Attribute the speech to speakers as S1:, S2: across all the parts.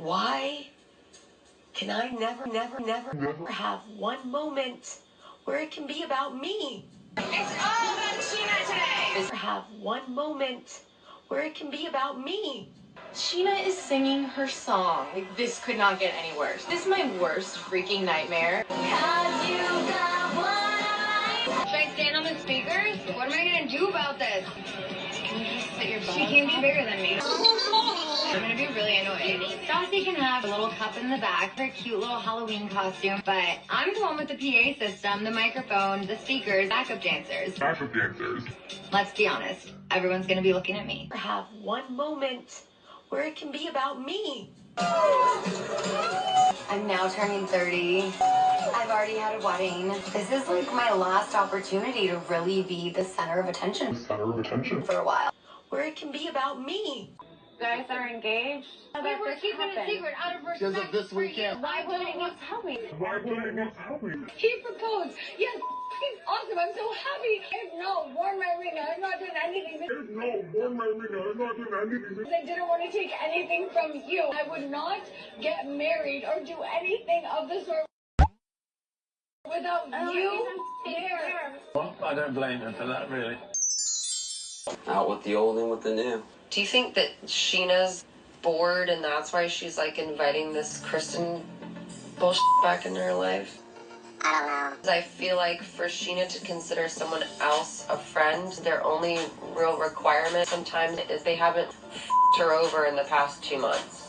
S1: Why can I never have one moment where it can be about me?
S2: It's all about Scheana today.
S1: Never have one moment where it can be about me.
S3: Scheana is singing her song. Like, this could not get any worse. This is my worst freaking nightmare.
S2: Cause you got one eye. Should I stand on the speakers? What am I gonna do about this?
S3: Can you just sit your butt?
S2: She can't be bigger than me. I'm gonna be really annoyed. Stassi can have a little cup in the back for a cute little Halloween costume, but I'm the one with the PA system, the microphone, the speakers, backup dancers. Let's be honest, everyone's gonna be looking at me.
S1: Never have one moment where it can be about me.
S2: I'm now turning 30. I've already had a wedding. This is like my last opportunity to really be the center of attention for a while.
S1: Where it can be about me.
S3: You guys are engaged?
S2: We were keeping it secret out of respect
S4: Because of this weekend.
S3: Why wouldn't you tell me?
S2: He proposed. Yes, he's awesome. I'm so happy. I've not worn my ring. I've not done anything. I didn't want to take anything from you. I would not get married or do anything of the sort without you there.
S4: Well, I don't blame her for that, really.
S5: Out with the old and with the new.
S1: Do you think that Scheana's bored and that's why she's like inviting this Kristen bullshit back into her life?
S2: I don't know.
S1: I feel like for Scheana to consider someone else a friend, their only real requirement sometimes is they haven't f***ed her over in the past 2 months.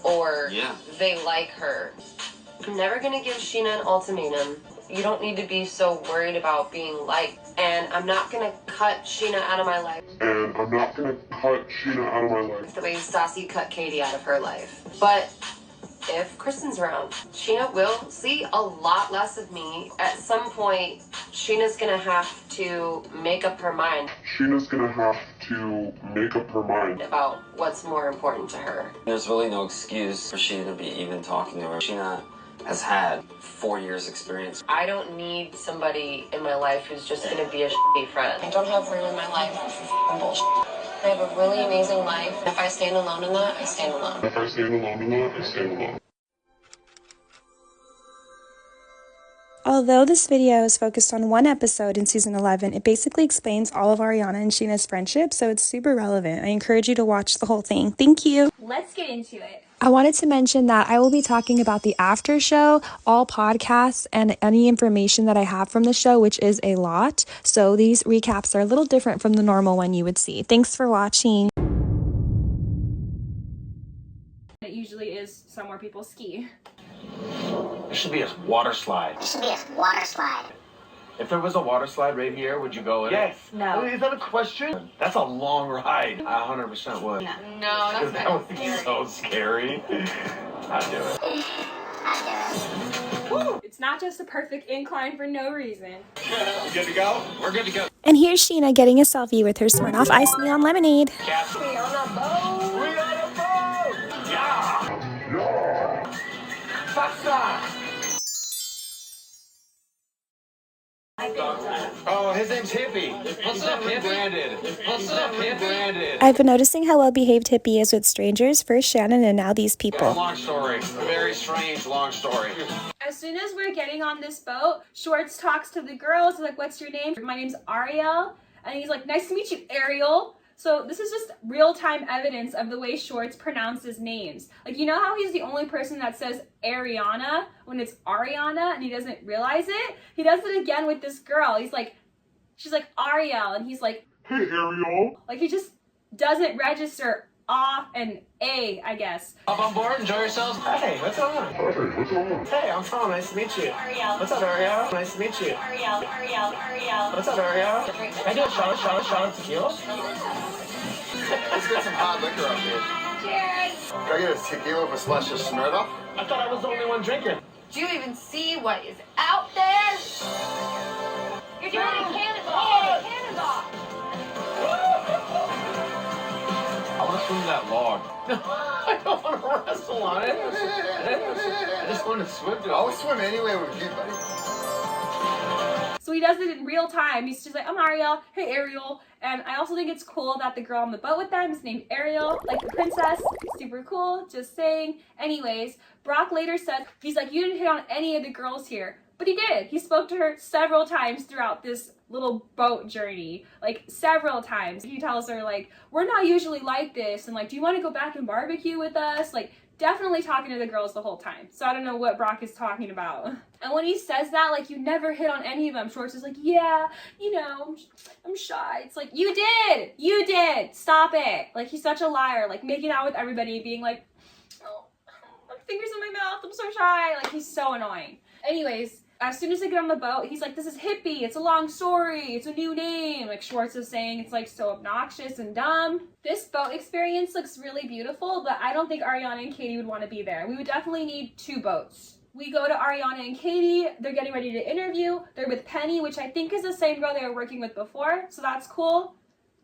S1: Or they like her. I'm never gonna give Scheana an ultimatum. You don't need to be so worried about being liked. And I'm not gonna cut Scheana out of my life. The way Stassi cut Katie out of her life. But if Kristen's around, Scheana will see a lot less of me. At some point, Scheana's gonna have to make up her mind about what's more important to her.
S5: There's really no excuse for Scheana to be even talking to her. Scheana has had 4 years experience.
S1: I don't need somebody in my life who's just gonna be a shitty friend. I don't have room in my life for bullshit. I have a really amazing life. If I stand alone in that, I stand alone.
S6: Although this video is focused on one episode in season 11, it basically explains all of Ariana and Scheana's friendship, so it's super relevant. I encourage you to watch the whole thing. Thank you.
S7: Let's get into it.
S6: I wanted to mention that I will be talking about the after show, all podcasts, and any information that I have from the show, which is a lot. So these recaps are a little different from the normal one you would see. Thanks for watching.
S7: It usually is somewhere people ski.
S4: There should be a water slide. If there was a water slide right here, would you go in it?
S7: No.
S4: Is that a question? That's a long ride. I 100% would.
S3: No, that's
S4: That would be so scary. I'd do it.
S7: Woo! It's not just a perfect incline for no reason.
S4: You good to go? We're good to go.
S6: And here's Scheana getting a selfie with her Smirnoff Ice Neon Lemonade.
S4: We on a boat! Yeah! Pasta! Oh, his name's Hippie. What's up, Hippie? What's up, Hippie?
S6: I've been noticing how well-behaved Hippie is with strangers. First Shannon and now these people.
S4: Long story. A very strange long story.
S7: As soon as we're getting on this boat, Schwartz talks to the girls. He's like, what's your name? My name's Ariel. And he's like, nice to meet you, Ariel. So this is just real-time evidence of the way Schwartz pronounces names. Like, you know how he's the only person that says Ariana when it's Ariana and he doesn't realize it? He does it again with this girl. He's like, she's like, Ariel, and he's like, hey, Ariel. Like, he just doesn't register off and A, I guess.
S4: Up on board, enjoy yourselves. Hey, what's going on? Hey, I'm Tom, nice to meet you.
S3: Ariel.
S4: What's up, Ariel? Nice to meet you.
S3: Ariel.
S4: What's up, Ariel? Can I do a shot of tequila?
S8: Let's get some hot liquor up here.
S7: Cheers!
S8: Can I get a tequila with a splash of Smirnoff?
S4: I thought I was the only one drinking.
S3: Do you even see what is out there?
S7: You're doing a cannonball! Cannonball!
S4: I want to swim that log. I don't want to wrestle on it. I just want to swim to it.
S8: I'll swim anyway with you, buddy.
S7: So So he does it in real time. He's just like, I'm Ariel, hey Ariel. And I also think it's cool that the girl on the boat with them is named Ariel, like the princess. Super cool, just saying. Anyways, Brock later said, he's like, you didn't hit on any of the girls here. But he did. He spoke to her several times throughout this little boat journey, like several times. He tells her like, we're not usually like this, and like, do you want to go back and barbecue with us? Like, definitely talking to the girls the whole time. So I don't know what Brock is talking about. And when he says that, like, you never hit on any of them, Schwartz is like, yeah, you know, I'm shy. It's like, you did, stop it. Like, he's such a liar, like making out with everybody, being like, oh, my fingers in my mouth, I'm so shy. Like, he's so annoying. Anyways, as soon as they get on the boat, he's like, this is hippie, it's a long story, it's a new name. Like Schwartz is saying, it's like so obnoxious and dumb. This boat experience looks really beautiful, but I don't think Ariana and Katie would want to be there. We would definitely need 2 boats. We go to Ariana and Katie, they're getting ready to interview. They're with Penny, which I think is the same girl they were working with before, so that's cool.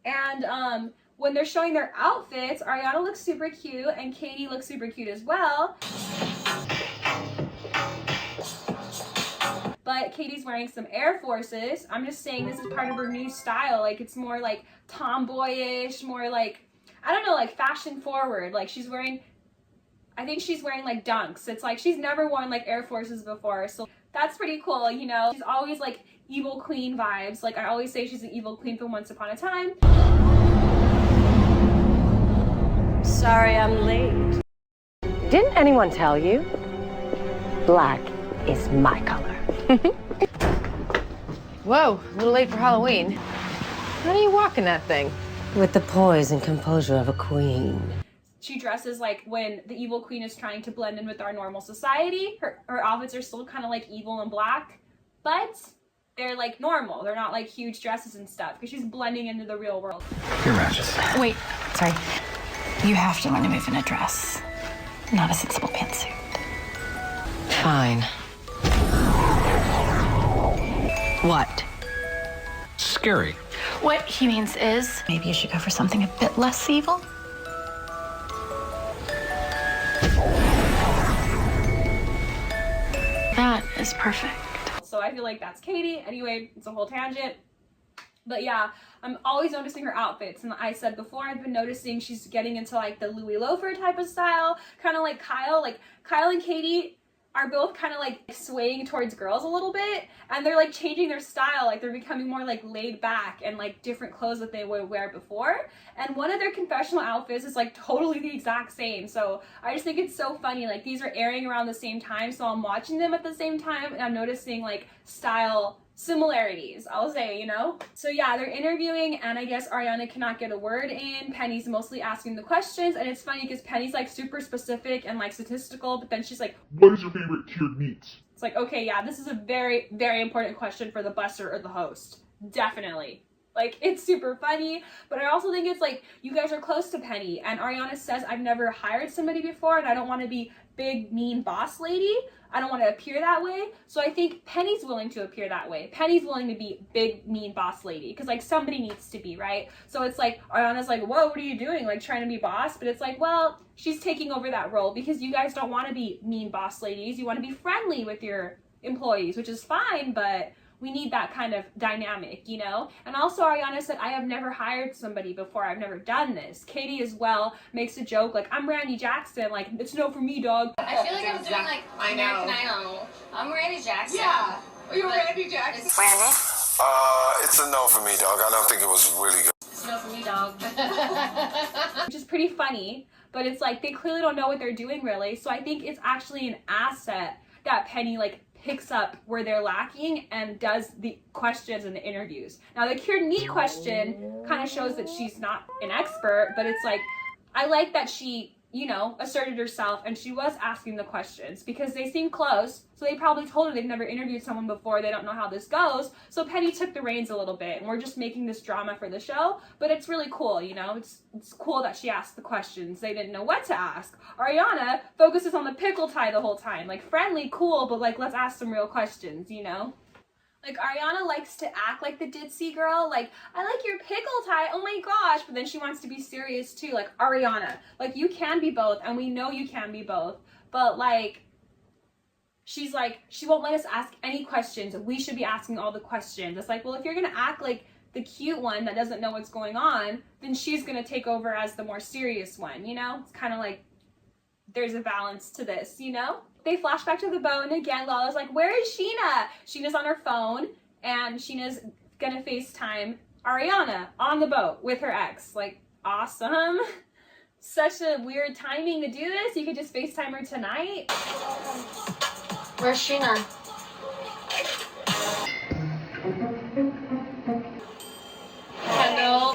S7: And when they're showing their outfits, Ariana looks super cute and Katie looks super cute as well. But Katie's wearing some Air Forces. I'm just saying this is part of her new style. Like, it's more like tomboyish, more like, I don't know, like fashion forward. Like, she's wearing, I think she's wearing like Dunks. It's like she's never worn like Air Forces before. So that's pretty cool, you know? She's always like evil queen vibes. Like, I always say she's an evil queen from Once Upon a Time.
S9: Sorry I'm late. Didn't anyone tell you? Black is my color.
S10: Whoa, a little late for Halloween. How do you walk in that thing?
S9: With the poise and composure of a queen.
S7: She dresses like when the evil queen is trying to blend in with our normal society. Her outfits are still kind of like evil and black, but they're like normal. They're not like huge dresses and stuff because she's blending into the real world.
S11: Your matches.
S12: Wait, sorry. You have to learn to move in a dress, not a sensible pantsuit.
S9: Fine. What?
S11: Scary.
S12: What he means is, maybe you should go for something a bit less evil. That is perfect.
S7: So I feel like that's Katie. Anyway, it's a whole tangent. But yeah, I'm always noticing her outfits. And I said before, I've been noticing she's getting into like the Louis loafer type of style, kind of like Kyle. Like Kyle and Katie are both kind of like swaying towards girls a little bit, and they're like changing their style. Like they're becoming more like laid back and like different clothes that they would wear before. And one of their confessional outfits is like totally the exact same. So I just think it's so funny. Like these are airing around the same time, so I'm watching them at the same time and I'm noticing like style similarities, I'll say, you know? So yeah, they're interviewing, and I guess Ariana cannot get a word in. Penny's mostly asking the questions, and it's funny because Penny's like super specific and like statistical, but then she's like,
S13: what is your favorite cured meats?
S7: It's like, okay, yeah, this is a very, very important question for the busser or the host. Definitely. Like, it's super funny, but I also think it's like, you guys are close to Penny, and Ariana says, I've never hired somebody before, and I don't want to be big, mean boss lady. I don't want to appear that way. So I think Penny's willing to appear that way. Penny's willing to be big, mean boss lady, because like somebody needs to be, right? So it's like, Ariana's like, whoa, what are you doing? Like trying to be boss? But it's like, well, she's taking over that role because you guys don't want to be mean boss ladies. You want to be friendly with your employees, which is fine, but we need that kind of dynamic, you know? And also Ariana said, I have never hired somebody before. I've never done this. Katie as well makes a joke like, I'm Randy Jackson. Like, it's no for me, dog.
S2: I feel like I was doing like American Idol. I'm Randy Jackson.
S3: Yeah. Are you Randy Jackson?
S8: Randy? It's a no for me, dog. I don't think it was really good.
S2: It's a no for me, dog.
S7: Which is pretty funny, but it's like, they clearly don't know what they're doing really. So I think it's actually an asset that Penny like picks up where they're lacking and does the questions and the interviews. Now the cured meat question kind of shows that she's not an expert, but it's like, I like that she, you know, asserted herself and she was asking the questions because they seem close. So they probably told her they've never interviewed someone before. They don't know how this goes. So Penny took the reins a little bit and we're just making this drama for the show, but it's really cool, you know, it's cool that she asked the questions. They didn't know what to ask. Ariana focuses on the pickle tie the whole time, like friendly, cool, but like, let's ask some real questions, you know? Like Ariana likes to act like the ditzy girl, like, I like your pickle tie, oh my gosh, but then she wants to be serious too, like Ariana, like you can be both and we know you can be both, but like, she's like, she won't let us ask any questions. We should be asking all the questions. It's like, well, if you're gonna act like the cute one that doesn't know what's going on, then she's gonna take over as the more serious one, you know? It's kind of like there's a balance to this, you know? They flash back to the boat, and again, Lala's like, where is Scheana? Scheana's on her phone, and Scheana's gonna FaceTime Ariana on the boat with her ex. Like, awesome. Such a weird timing to do this. You could just FaceTime her tonight.
S1: Where's Scheana?
S7: Hello.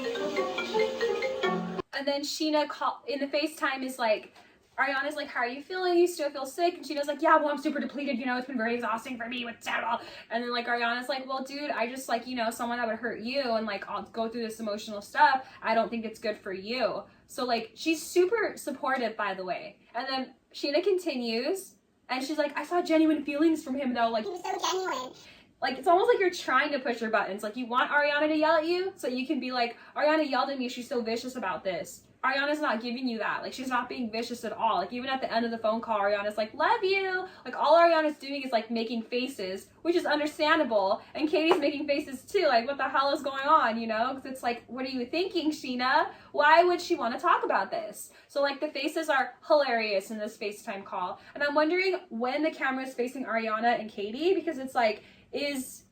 S7: And then Scheana in the FaceTime is like, Ariana's like, how are you feeling? You still feel sick? And Sheena's like, yeah, well, I'm super depleted. You know, it's been very exhausting for me with Scandoval. And then like Ariana's like, well, dude, I just like, you know, someone that would hurt you and like I'll go through this emotional stuff. I don't think it's good for you. So like, she's super supportive, by the way. And then Scheana continues and she's like, I saw genuine feelings from him though. Like, he was so genuine. Like, it's almost like you're trying to push her buttons. Like, you want Ariana to yell at you so you can be like, Ariana yelled at me. She's so vicious about this. Ariana's not giving you that. Like, she's not being vicious at all. Like, even at the end of the phone call, Ariana's like, love you. Like, all Ariana's doing is, like, making faces, which is understandable. And Katie's making faces, too. Like, what the hell is going on, you know? Because it's like, what are you thinking, Scheana? Why would she want to talk about this? So, like, the faces are hilarious in this FaceTime call. And I'm wondering when the camera is facing Ariana and Katie, because it's like, is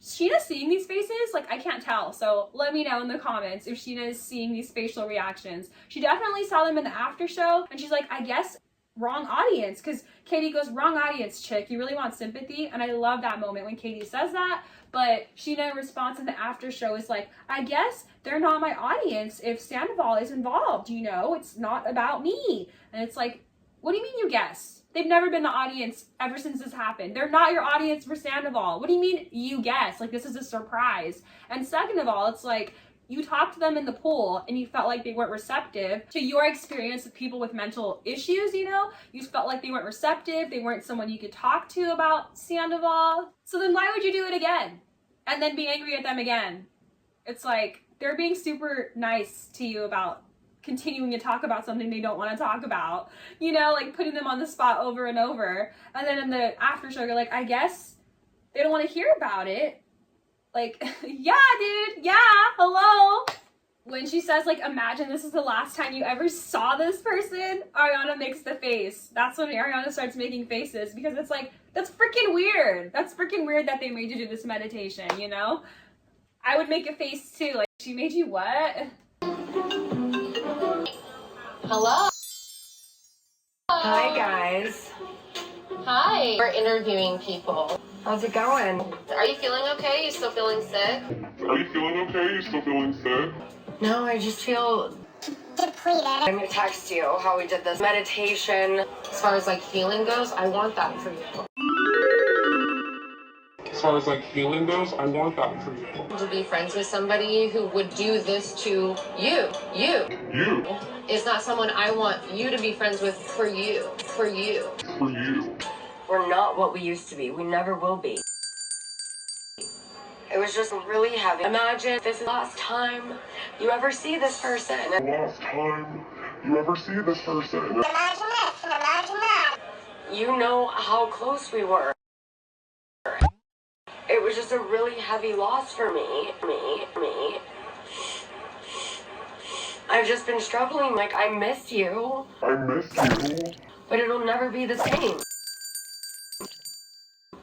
S7: Scheana seeing these faces? Like, I can't tell. So let me know in the comments if Scheana is seeing these facial reactions. She definitely saw them in the after show. And she's like, I guess wrong audience. Because Katie goes, wrong audience, chick. You really want sympathy? And I love that moment when Katie says that. But Scheana response in the after show is like, I guess they're not my audience if Scandoval is involved. You know, it's not about me. And it's like, what do you mean you guess? They've never been the audience ever since this happened. They're not your audience for Scandoval. What do you mean you guess? Like, this is a surprise. And second of all, it's like, you talked to them in the pool and you felt like they weren't receptive to your experience with people with mental issues, you know? You felt like they weren't receptive. They weren't someone you could talk to about Scandoval. So then why would you do it again? And then be angry at them again? It's like, they're being super nice to you about continuing to talk about something they don't want to talk about, you know, like putting them on the spot over and over. And then in the after show, you're like, I guess they don't want to hear about it. Like, yeah, dude, yeah, hello. When she says, like, imagine this is the last time you ever saw this person, Ariana makes the face. That's when Ariana starts making faces, because it's like, that's freaking weird. That's freaking weird that they made you do this meditation, you know? I would make a face too. Like, she made you what?
S1: Hello.
S9: Hi, guys.
S1: Hi. We're interviewing people. How's it going? Are you feeling okay? You still feeling sick?
S13: Are you feeling okay? You still feeling sick?
S1: No, I just feel depleted. I'm gonna text you how we did this meditation. As far as like healing goes, I want that for you.
S13: As far as like healing goes, I want that for you.
S1: To be friends with somebody who would do this to you. You is not someone I want you to be friends with for you. For you.
S13: For you.
S1: We're not what we used to be. We never will be. It was just really heavy. Imagine this is the last time you ever see this person.
S13: The last time you ever see this person.
S1: Imagine this and imagine that. You know how close we were. It was just a really heavy loss for me. I've just been struggling. Like, I miss you.
S13: I miss you.
S1: But it'll never be the same.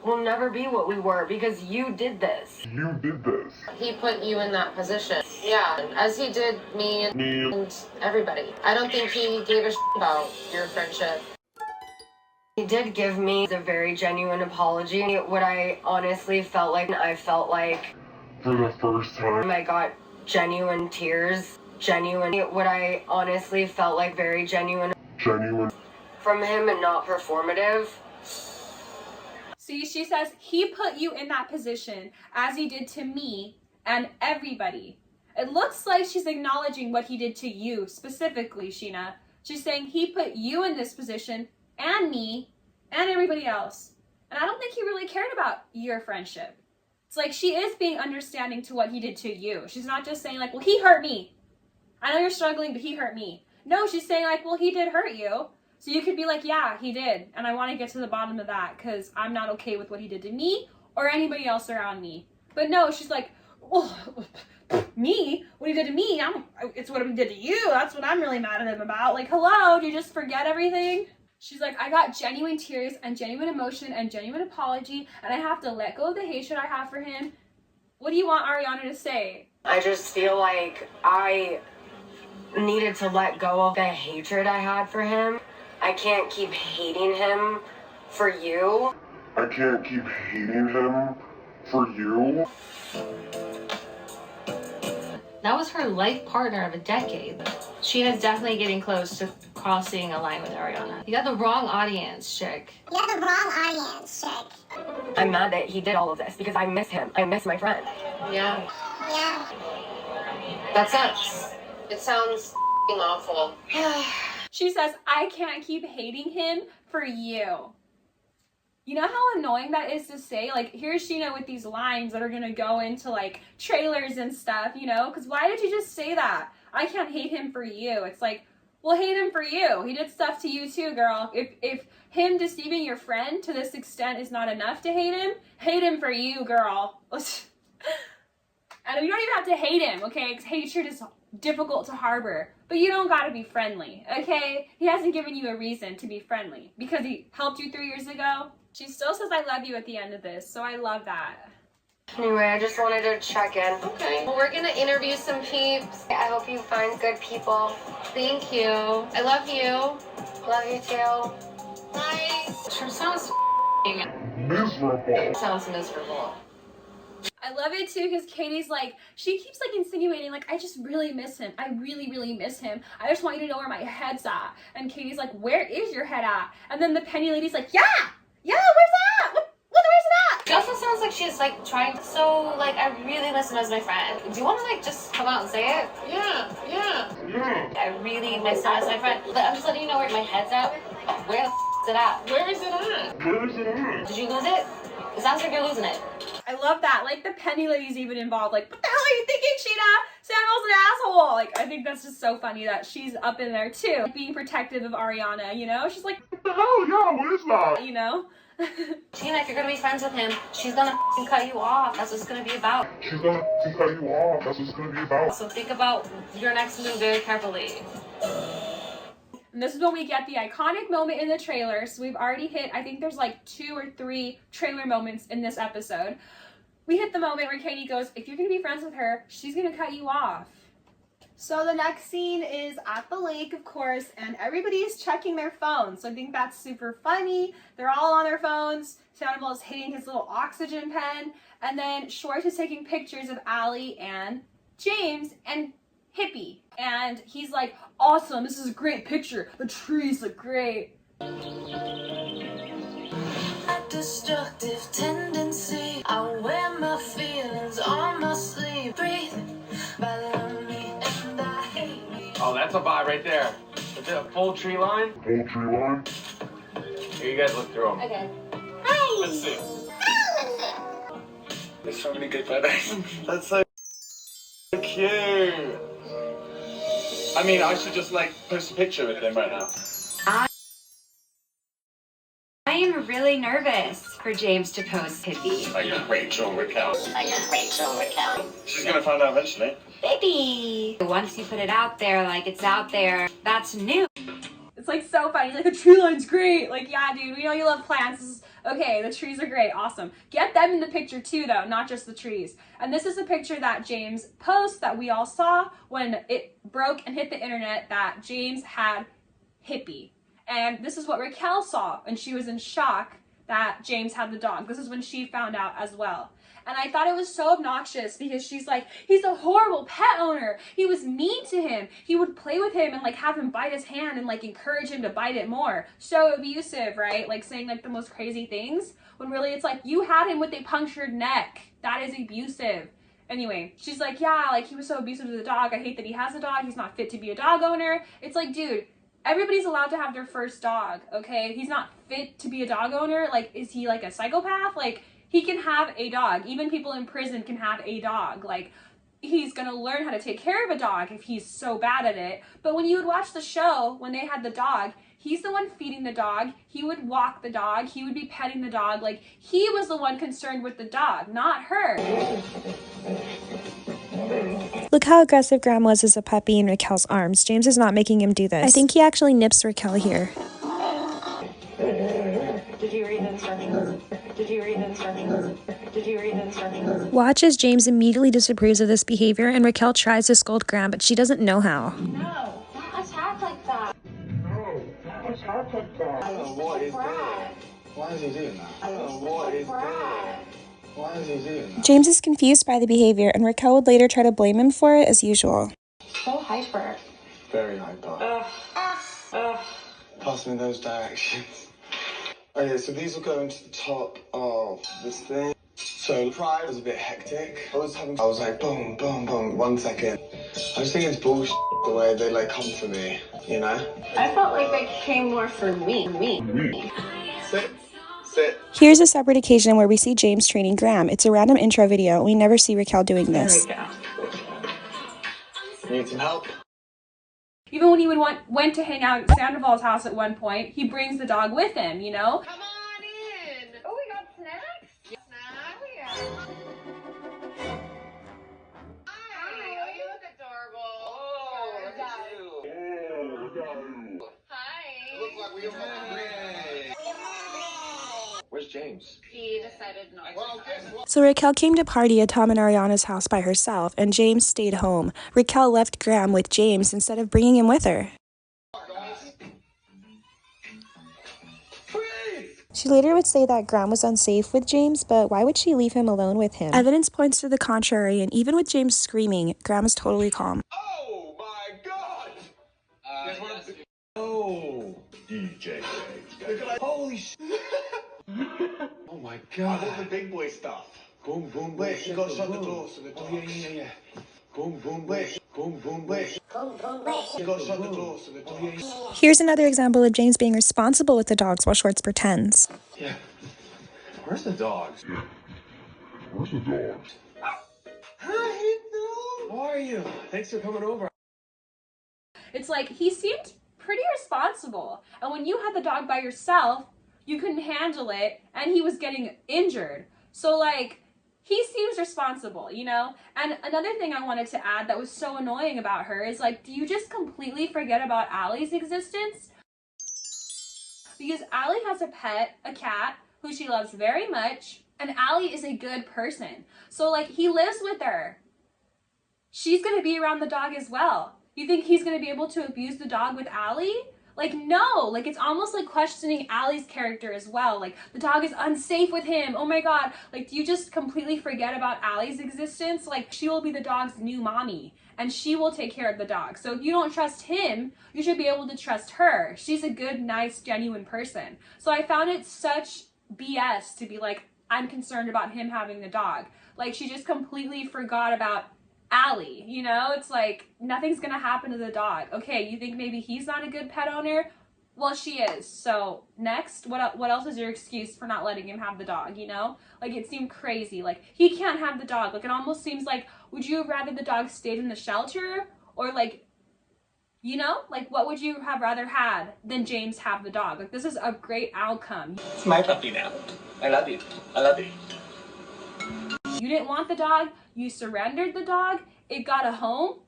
S1: We'll never be what we were because you did this.
S13: You did this.
S1: He put you in that position. Yeah, as he did me and everybody. I don't think he gave a shit about your friendship. He did give me a very genuine apology. What I honestly felt like,
S13: For the first time.
S1: I got genuine tears. What I honestly felt like very genuine. From him and not performative.
S7: See, she says he put you in that position as he did to me and everybody. It looks like she's acknowledging what he did to you specifically, Scheana. She's saying he put you in this position and me and everybody else. And I don't think he really cared about your friendship. It's like she is being understanding to what he did to you. She's not just saying like, well, he hurt me. I know you're struggling, but he hurt me. No, she's saying like, well, he did hurt you. So you could be like, yeah, he did. And I want to get to the bottom of that because I'm not okay with what he did to me or anybody else around me. But no, she's like, oh, me? What he did to me? It's what he did to you. That's what I'm really mad at him about. Like, hello, do you just forget everything? She's like, I got genuine tears and genuine emotion and genuine apology, and I have to let go of the hatred I have for him. What do you want Ariana to say?
S1: I just feel like I needed to let go of the hatred I had for him. I can't keep hating him for you.
S13: I can't keep hating him for you.
S14: That was her life partner of a decade. Scheana's definitely getting close to crossing a line with Ariana. You got the wrong audience, chick.
S1: I'm mad that he did all of this because I miss him. I miss my friend.
S14: Yeah.
S1: That sucks. It sounds awful.
S7: She says, I can't keep hating him for you. You know how annoying that is to say? Like, here's Scheana with these lines that are gonna go into like trailers and stuff, you know? Because why did you just say that? I can't hate him for you. It's like, well, hate him for you. He did stuff to you too, girl. If him deceiving your friend to this extent is not enough to hate him for you, girl. And you don't even have to hate him, okay? Because hatred is difficult to harbor. But you don't gotta be friendly, okay? He hasn't given you a reason to be friendly because he helped you 3 years ago. She still says I love you at the end of this, so I love that.
S1: Anyway, I just wanted to check in. Okay. Well, we're gonna interview some peeps. I hope you find good people.
S14: Thank you. I love you.
S1: Love you too.
S14: Bye. Sure sounds
S13: Miserable.
S14: sounds miserable.
S7: I love it too because Katie's like, she keeps like insinuating like, I just really miss him. I really, really miss him. I just want you to know where my head's at. And Katie's like, where is your head at? And then the Penny lady's like, yeah, where's that? Where's it at?
S14: She also sounds like she's like trying to, so like I really miss him as my friend. Do you want to like just come out and say it? Yeah. I really miss him as my friend. But I'm just letting you know where my head's at. Where the is it at?
S13: Where is it at?
S14: Did you lose it? It sounds like you're losing it.
S7: I love that. Like the Penny lady's even involved. Like, what the hell are you thinking, Scheana? Samuel's an asshole. Like, I think that's just so funny that she's up in there too, like, being protective of Ariana, you know? She's like,
S13: What the hell? Yeah, what is that?
S7: you know?
S14: Scheana, if you're gonna be friends with him, she's gonna cut you off. That's what it's gonna be about.
S13: She's gonna cut you off. That's what it's gonna be about.
S14: So think about your next move very carefully.
S7: And this is when we get the iconic moment in the trailer. So we've already hit, I think there's like 2 or 3 trailer moments in this episode. We hit the moment where Katie goes, if you're gonna be friends with her, she's gonna cut you off. So the next scene is at the lake, of course, and everybody's checking their phones. So I think that's super funny. They're all on their phones. Scandoval is hitting his little oxygen pen. And then Schwartz is taking pictures of Allie and James and Hippie. And he's like, awesome, this is a great picture. The trees look great.
S15: A destructive tendency. I wear my feelings on my sleeve. Breathe, bother me, and I hate me.
S4: Oh, that's a buy right there. Is it a full tree line?
S13: Full tree line?
S4: Here, you guys look through them.
S14: Okay.
S15: Hi!
S4: Let's see. There's so many good photos. That's so cute. I mean, I should just like post a picture with him right now.
S2: I am really nervous for James to post Hippie.
S4: Like Rachel Raquel. She's gonna find out eventually.
S2: Baby! Once you put it out there, like it's out there, that's new.
S7: It's like so funny. He's like, the tree line's great. Like, yeah, dude, we know you love plants. Okay, the trees are great. Awesome. Get them in the picture too, though, not just the trees. And this is a picture that James posts that we all saw when it broke and hit the internet that James had Hippie. And this is what Raquel saw, and she was in shock that James had the dog. This is when she found out as well. And I thought it was so obnoxious because she's like, he's a horrible pet owner. He was mean to him. He would play with him and like have him bite his hand and like encourage him to bite it more. So abusive, right? Like saying like the most crazy things when really it's like you had him with a punctured neck. That is abusive. Anyway, she's like, yeah, like he was so abusive to the dog. I hate that he has a dog. He's not fit to be a dog owner. It's like, dude, everybody's allowed to have their first dog, okay? He's not fit to be a dog owner. Like, is he like a psychopath? Like, he can have a dog. Even people in prison can have a dog. Like, he's gonna learn how to take care of a dog if he's so bad at it. But when you would watch the show, when they had the dog, he's the one feeding the dog. He would walk the dog. He would be petting the dog. Like, he was the one concerned with the dog, not her.
S6: Look how aggressive Graham was as a puppy in Raquel's arms. James is not making him do this. I think he actually nips Raquel here.
S3: Did you read the instructions? Did you read the instructions? Did you read the instructions?
S6: Watch as James immediately disapproves of this behavior and Raquel tries to scold Graham, but she doesn't know how.
S3: No, don't attack like that.
S13: No, don't attack like that.
S8: I don't know what he's doing. Why is he doing that? I don't know what he's doing. Why is he doing that?
S6: James is confused by the behavior and Raquel would later try to blame him for it as usual.
S3: So hyper.
S8: Very hyper. Pass me those directions. Okay, so these will go into the top of this thing. So Pride was a bit hectic. I was like, boom, boom, boom, 1 second. I was thinking it's bullshit the way they like come for me, you know?
S3: I felt like they came more for me.
S8: Sit. Sit.
S6: Here's a separate occasion where we see James training Graham. It's a random intro video. We never see Raquel doing this.
S3: There we go.
S8: Need some help?
S7: Even when he went to hang out at Scandoval's house at one point, he brings the dog with him, you know?
S2: Come on in. Oh, we got snacks? Snacks? Hi. Oh, you look adorable.
S8: Oh, look at you.
S2: Hi.
S8: Look like we are married. Where's James?
S2: He decided not to.
S8: Well, guess what?
S6: So Raquel came to party at Tom and Ariana's house by herself, and James stayed home. Raquel left Graham with James instead of bringing him with her. She later would say that Graham was unsafe with James, but why would she leave him alone with him? Evidence points to the contrary, and even with James screaming, Graham is totally calm.
S8: Oh my God!
S4: Yes. Oh, DJ.
S8: Holy shit!
S4: Oh my
S8: I
S4: God.
S8: want the big boy stuff.
S4: Boom, boom, boom.
S8: Wait, you gotta shut the door so the dogs.
S4: Oh, yeah. Boom, boom,
S8: Wait.
S4: boom, boom, boom.
S8: Wait. You gotta shut the door so the dogs.
S6: Here's another example of James being responsible with the dogs while Schwartz pretends.
S4: Yeah. Where's the dogs?
S13: Where's the dogs?
S8: Hi,
S4: How are you? Thanks for coming over.
S7: It's like, he seemed pretty responsible. And when you had the dog by yourself, you couldn't handle it, and he was getting injured. So, like, he seems responsible, you know? And another thing I wanted to add that was so annoying about her is, like, do you just completely forget about Allie's existence? Because Allie has a pet, a cat, who she loves very much, and Allie is a good person. So, like, he lives with her. She's gonna be around the dog as well. You think he's gonna be able to abuse the dog with Allie? Like, no, like, it's almost like questioning Allie's character as well. Like, the dog is unsafe with him. Oh my God. Like, do you just completely forget about Allie's existence? Like, she will be the dog's new mommy and she will take care of the dog. So if you don't trust him, you should be able to trust her. She's a good, nice, genuine person. So I found it such BS to be like, I'm concerned about him having the dog. Like, she just completely forgot about Allie, you know? It's like, nothing's gonna happen to the dog. Okay, you think maybe he's not a good pet owner? Well, she is. So next, what else is your excuse for not letting him have the dog, you know? Like, it seemed crazy. Like, he can't have the dog. Like, it almost seems like, would you have rather the dog stayed in the shelter? Or like, you know? Like, what would you have rather had than James have the dog? Like, this is a great outcome.
S4: It's my puppy now. I love you. I love you.
S7: You didn't want the dog, you surrendered the dog, it got a home,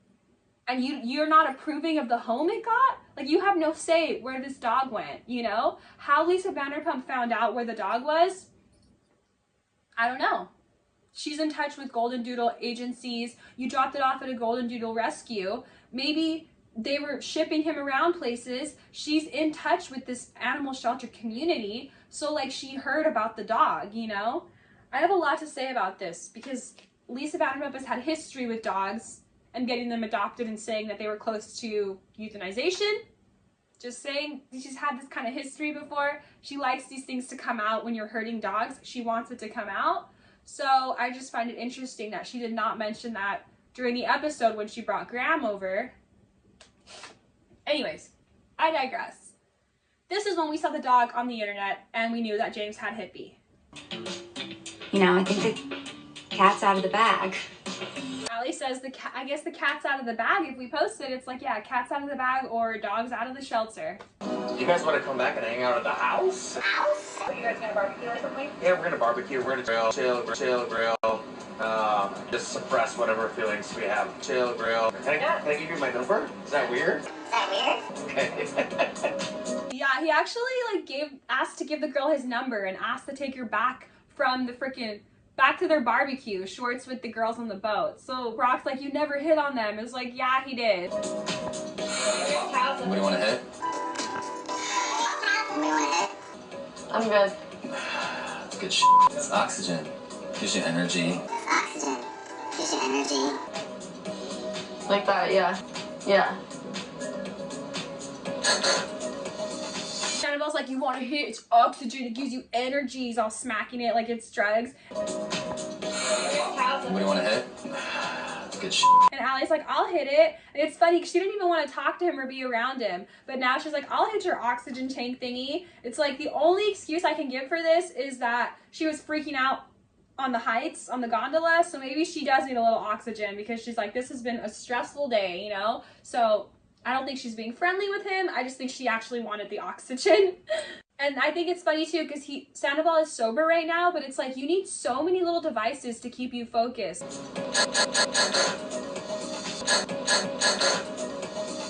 S7: and you're not approving of the home it got? Like, you have no say where this dog went, you know? How Lisa Vanderpump found out where the dog was, I don't know. She's in touch with Golden Doodle agencies. You dropped it off at a Golden Doodle rescue. Maybe they were shipping him around places. She's in touch with this animal shelter community, so like, she heard about the dog, you know? I have a lot to say about this because Lisa Vanderpump has had history with dogs and getting them adopted and saying that they were close to euthanization. Just saying, she's had this kind of history before. She likes these things to come out when you're hurting dogs. She wants it to come out. So I just find it interesting that she did not mention that during the episode when she brought Graham over. Anyways, I digress. This is when we saw the dog on the internet and we knew that James had Hippie.
S16: You know, I think the cat's out of the bag.
S7: Ali says I guess the cat's out of the bag. If we post it, it's like, yeah, cat's out of the bag or dog's out of the shelter.
S4: You guys want to come back and hang out at the house?
S7: Are you guys gonna barbecue or something?
S4: Yeah, we're gonna barbecue. We're gonna chill, grill. Just suppress whatever feelings we have. Chill, grill. Can I give you my number? Is that weird? Okay.
S7: Yeah, he actually like asked to give the girl his number and asked to take her back from the back to their barbecue, Schwartz with the girls on the boat. So Brock's like, you never hit on them. It's like, yeah, he did.
S5: What do you want to hit?
S10: I'm good.
S5: Good shit. It's oxygen. Gives you energy.
S10: Like that, yeah. Yeah.
S7: Scandoval's like, you want to hit, it's oxygen, it gives you energy. He's all smacking it like it's drugs.
S5: What do you want to hit? Good shit.
S7: And Allie's like, I'll hit it. And it's funny because she didn't even want to talk to him or be around him. But now she's like, I'll hit your oxygen tank thingy. It's like the only excuse I can give for this is that she was freaking out on the heights, on the gondola. So maybe she does need a little oxygen because she's like, this has been a stressful day, you know? So I don't think she's being friendly with him. I just think she actually wanted the oxygen. And I think it's funny too because Sandoval is sober right now, but it's like you need so many little devices to keep you focused.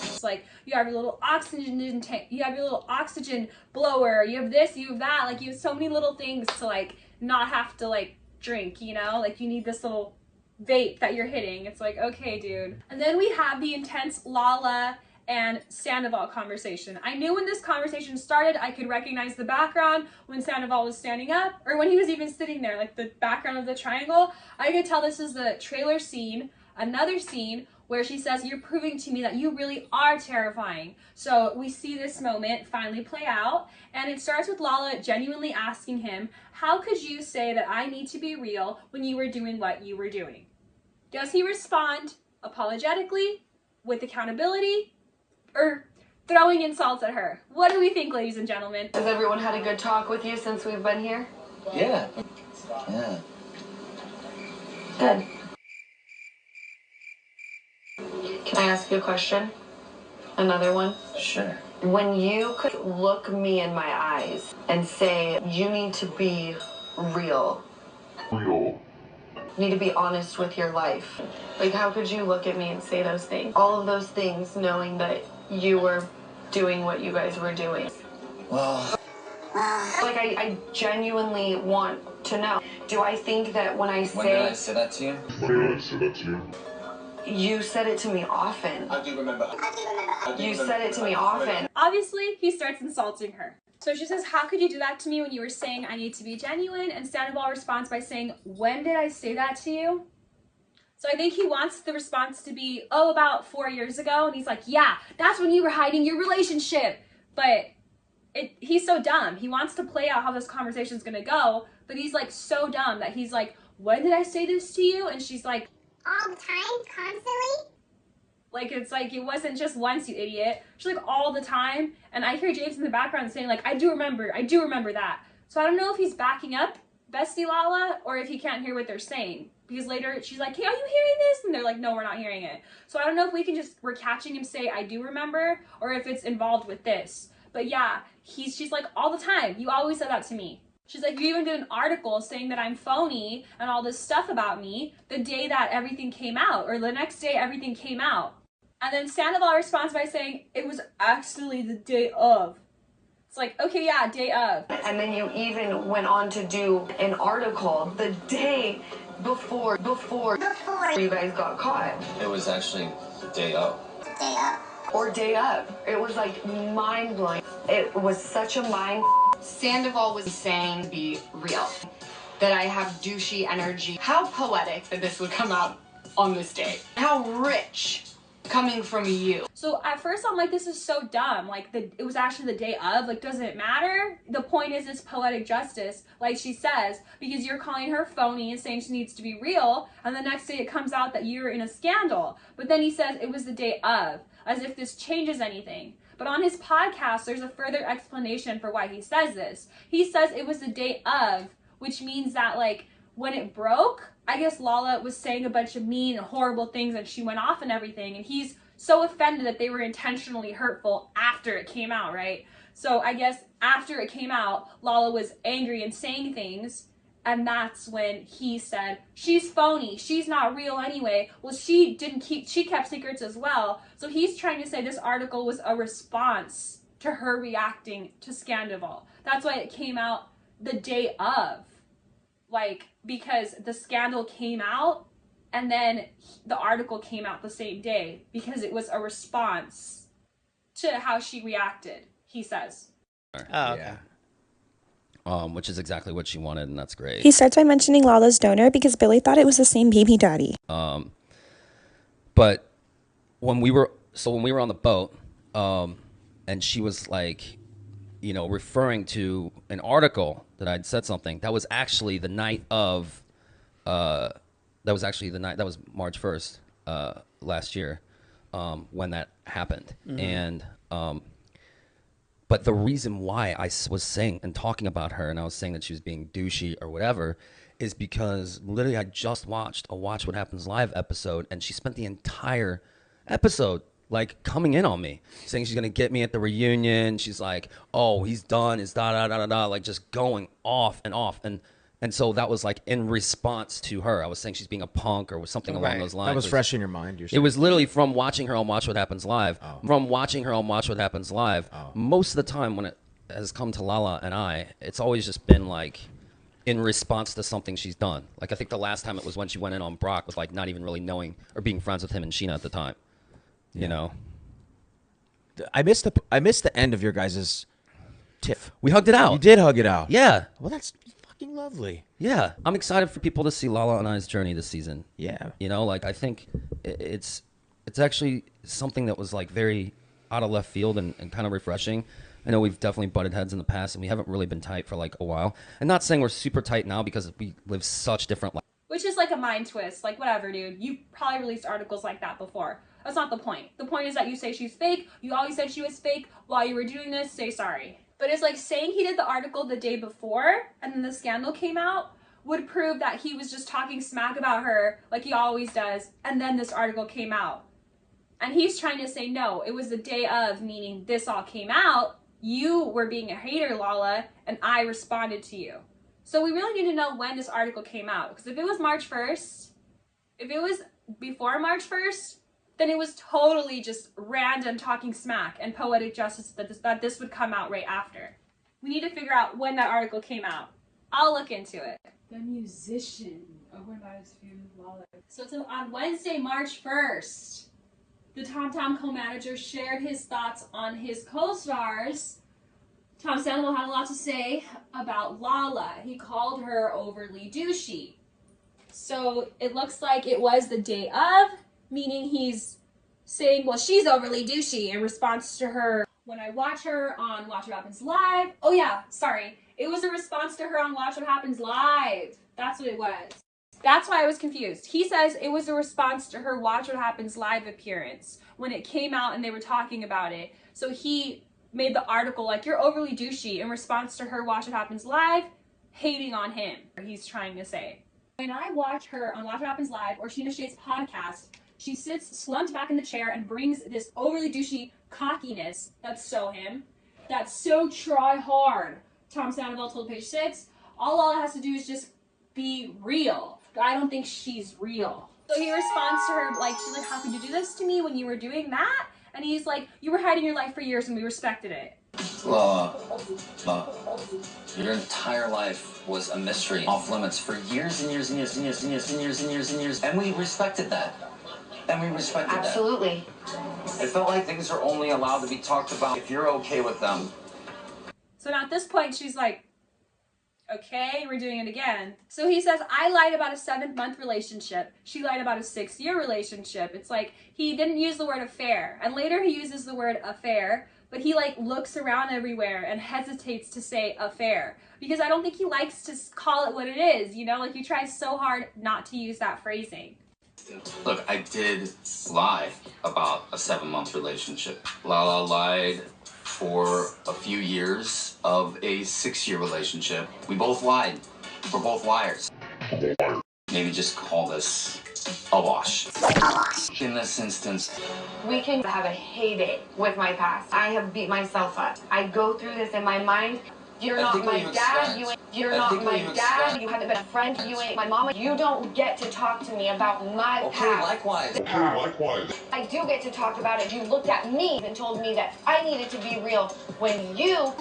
S7: It's like you have your little oxygen tank, you have your little oxygen blower, you have this, you have that. Like you have so many little things to like not have to like drink, you know? Like you need this little vape that you're hitting. It's like, okay, dude. And then we have the intense Lala and Sandoval conversation. I knew when this conversation started, I could recognize the background when Sandoval was standing up or when he was even sitting there, like the background of the triangle. I could tell this is the trailer scene, another scene where she says, you're proving to me that you really are terrifying. So we see this moment finally play out, and it starts with Lala genuinely asking him, how could you say that I need to be real when you were doing what you were doing? Does he respond apologetically, with accountability, or throwing insults at her? What do we think, ladies and gentlemen?
S10: Has everyone had a good talk with you since we've been here?
S5: Yeah. Yeah.
S10: Good. Can I ask you a question? Another one?
S5: Sure.
S10: When you could look me in my eyes and say, you need to be real.
S13: Real.
S10: You need to be honest with your life. Like, how could you look at me and say those things? All of those things knowing that you were doing what you guys were doing.
S5: Well...
S10: Like, I genuinely want to know. Do I think that when I say...
S5: When did I say that to you?
S13: When did I say that to you?
S10: You said it to me often.
S8: I do remember.
S10: You said it to me often.
S7: Obviously, he starts insulting her. So she says, how could you do that to me when you were saying I need to be genuine? And Sandoval responds by saying, when did I say that to you? So I think he wants the response to be, oh, about 4 years ago. And he's like, yeah, that's when you were hiding your relationship. But he's so dumb. He wants to play out how this conversation is going to go. But he's like so dumb that he's like, when did I say this to you? And she's like,
S16: all the time, constantly?
S7: Like, it's like, it wasn't just once, you idiot. She's like, all the time. And I hear James in the background saying, like, I do remember that. So I don't know if he's backing up Bestie Lala or if he can't hear what they're saying. Because later she's like, hey, are you hearing this? And they're like, no, we're not hearing it. So I don't know if we're catching him say, I do remember, or if it's involved with this. But yeah, she's like, all the time. You always said that to me. She's like, you even did an article saying that I'm phony and all this stuff about me the day that everything came out, or the next day everything came out. And then Sandoval responds by saying, it was actually the day of. It's like, okay, yeah, day of.
S10: And then you even went on to do an article the day before you guys got caught.
S5: It was actually day up.
S16: Day up.
S10: Or day up. It was like mind-blowing. It was such a mind.
S2: Sandoval was saying be real, that I have douchey energy. How poetic that this would come out on this day. How rich coming from you.
S7: So at first I'm like, this is so dumb. Like, it was actually the day of. Like, doesn't it matter? The point is, it's poetic justice, like she says, because you're calling her phony and saying she needs to be real, and the next day it comes out that you're in a scandal. But then he says it was the day of, as if this changes anything. But on his podcast, there's a further explanation for why he says this. He says it was the day of, which means that, like, when it broke, I guess Lala was saying a bunch of mean and horrible things and she went off and everything, and he's so offended that they were intentionally hurtful after it came out, right? So I guess after it came out, Lala was angry and saying things, and that's when he said, she's phony, she's not real anyway. Well, she kept secrets as well. So he's trying to say this article was a response to her reacting to Scandoval. That's why it came out the day of. Like, because the scandal came out and then the article came out the same day because it was a response to how she reacted, he says.
S17: Oh, okay.
S18: Which is exactly what she wanted, and that's great.
S6: He starts by mentioning Lala's donor because Billy thought it was the same baby daddy.
S18: But when we were on the boat, and she was like, you know, referring to an article that I'd said something, that was actually the night of, that was March 1st, last year, when that happened.
S17: Mm-hmm.
S18: And, but the reason why I was saying and talking about her and I was saying that she was being douchey or whatever is because literally I just watched a Watch What Happens Live episode, and she spent the entire episode like coming in on me, saying she's gonna get me at the reunion. She's like, oh, he's done, it's da da da da da, like just going off and off. And so that was like in response to her. I was saying she's being a punk or something along those lines.
S17: That was fresh in your mind.
S18: It was literally from watching her on Watch What Happens Live. From watching her on Watch What Happens Live. Most of the time when it has come to Lala and I, it's always just been like in response to something she's done. Like I think the last time it was when she went in on Brock with like not even really knowing or being friends with him and Scheana at the time. You know,
S17: I missed the end of your guys' tiff.
S18: We hugged it out.
S17: You did hug it out.
S18: Yeah.
S17: Well, that's fucking lovely.
S18: Yeah, I'm excited for people to see Lala and I's journey this season.
S17: Yeah.
S18: You know, like I think it's actually something that was like very out of left field and kind of refreshing. I know we've definitely butted heads in the past and we haven't really been tight for like a while. And not saying we're super tight now because we live such different lives.
S7: Which is like a mind twist. Like, whatever, dude. You probably released articles like that before. That's not the point. The point is that you say she's fake. You always said she was fake. While you were doing this, say sorry. But it's like saying he did the article the day before and then the scandal came out would prove that he was just talking smack about her like he always does, and then this article came out. And he's trying to say, no, it was the day of, meaning this all came out. You were being a hater, Lala, and I responded to you. So we really need to know when this article came out. Because if it was March 1st, if it was before March 1st, then it was totally just random talking smack and poetic justice that this would come out right after. We need to figure out when that article came out. I'll look into it. The musician overnight feud with Lala. So on Wednesday, March 1st, the Tom Tom co-manager shared his thoughts on his co-stars. Tom Scandoval had a lot to say about Lala. He called her overly douchey. So it looks like it was the day of, meaning he's saying, well, she's overly douchey in response to her. When I watch her on Watch What Happens Live, oh yeah, sorry. It was a response to her on Watch What Happens Live. That's what it was. That's why I was confused. He says it was a response to her Watch What Happens Live appearance when it came out and they were talking about it. So he made the article like, you're overly douchey in response to her Watch What Happens Live hating on him, he's trying to say. When I watch her on Watch What Happens Live or Scheana Shay's podcast, she sits slumped back in the chair and brings this overly douchey cockiness that's so him, that's so try hard. Tom Scandoval told Page 6, all Lala has to do is just be real. I don't think she's real. So he responds to her like, she's like, how could you do this to me when you were doing that? And he's like, you were hiding your life for years and we respected it.
S5: Lala, your entire life was a mystery, off limits for years and years and years and years and years and years and years and years, and we respected that. And we respected that.
S1: Absolutely.
S5: It felt like things are only allowed to be talked about if you're okay with them.
S7: So now at this point, she's like, okay, we're doing it again. So he says, I lied about a 7-month relationship. She lied about a 6-year relationship. It's like, he didn't use the word affair. And later he uses the word affair, but he like looks around everywhere and hesitates to say affair. Because I don't think he likes to call it what it is, you know? Like he tries so hard not to use that phrasing.
S5: Look, I did lie about a 7-month relationship. Lala lied for a few years of a 6-year relationship. We both lied. We're both liars. Maybe just call this a wash. In this instance,
S10: We can have a heyday with my past. I have beat myself up. I go through this in my mind. You're not my dad. You're not my dad. You haven't been a friend. You ain't my mama. You don't get to talk to me about my past.
S5: okay, likewise.
S13: Okay, likewise.
S10: I do get to talk about it. You looked at me and told me that I needed to be real when you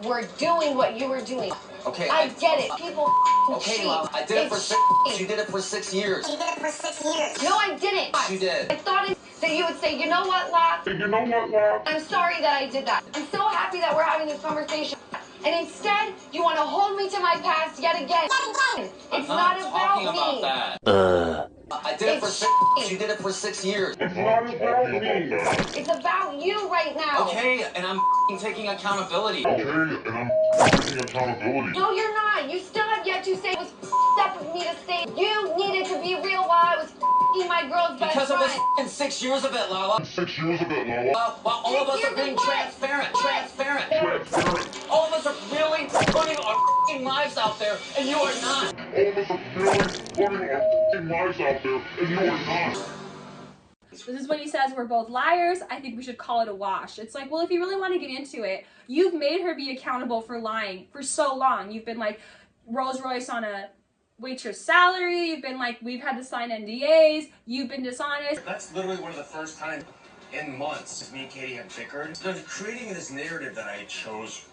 S10: were doing what you were doing.
S5: Okay,
S10: I get it. People
S5: okay,
S10: cheat.
S5: Lala, I did it for
S10: It's
S5: 6. She did it for 6 years.
S16: She did it for 6 years.
S10: No, I didn't.
S5: She did.
S10: I thought that you would say, you know what, La?
S13: You know what, love?
S10: I'm sorry that I did that. I'm so happy that we're having this conversation. And instead, you want to hold me to my past yet again. It's not about
S5: talking
S10: me.
S5: about that. I did it for
S10: It's
S5: 6. She did it for 6 years.
S13: It's not about me.
S10: It's about you right now.
S5: Okay, and I'm taking accountability.
S13: Okay, and I'm taking accountability.
S10: No, you're not. You still have yet to say it was up with me to say you needed to be real while I was my girl's best
S5: Because of
S10: friend.
S5: this 6 years of it, Lala.
S13: 6 years of it, Lala.
S5: While all of us are being transparent. All of us are really putting our lives out there, and you are not.
S13: All of us are really putting our lives out there, and you are not.
S7: This is what he says, we're both liars. I think we should call it a wash. It's like, well, if you really want to get into it, you've made her be accountable for lying for so long. You've been like Rolls Royce on a waitress salary. You've been like, we've had to sign NDAs. You've been dishonest.
S4: That's literally one of the first times in months me and Katie have bickered. So creating this narrative that I chose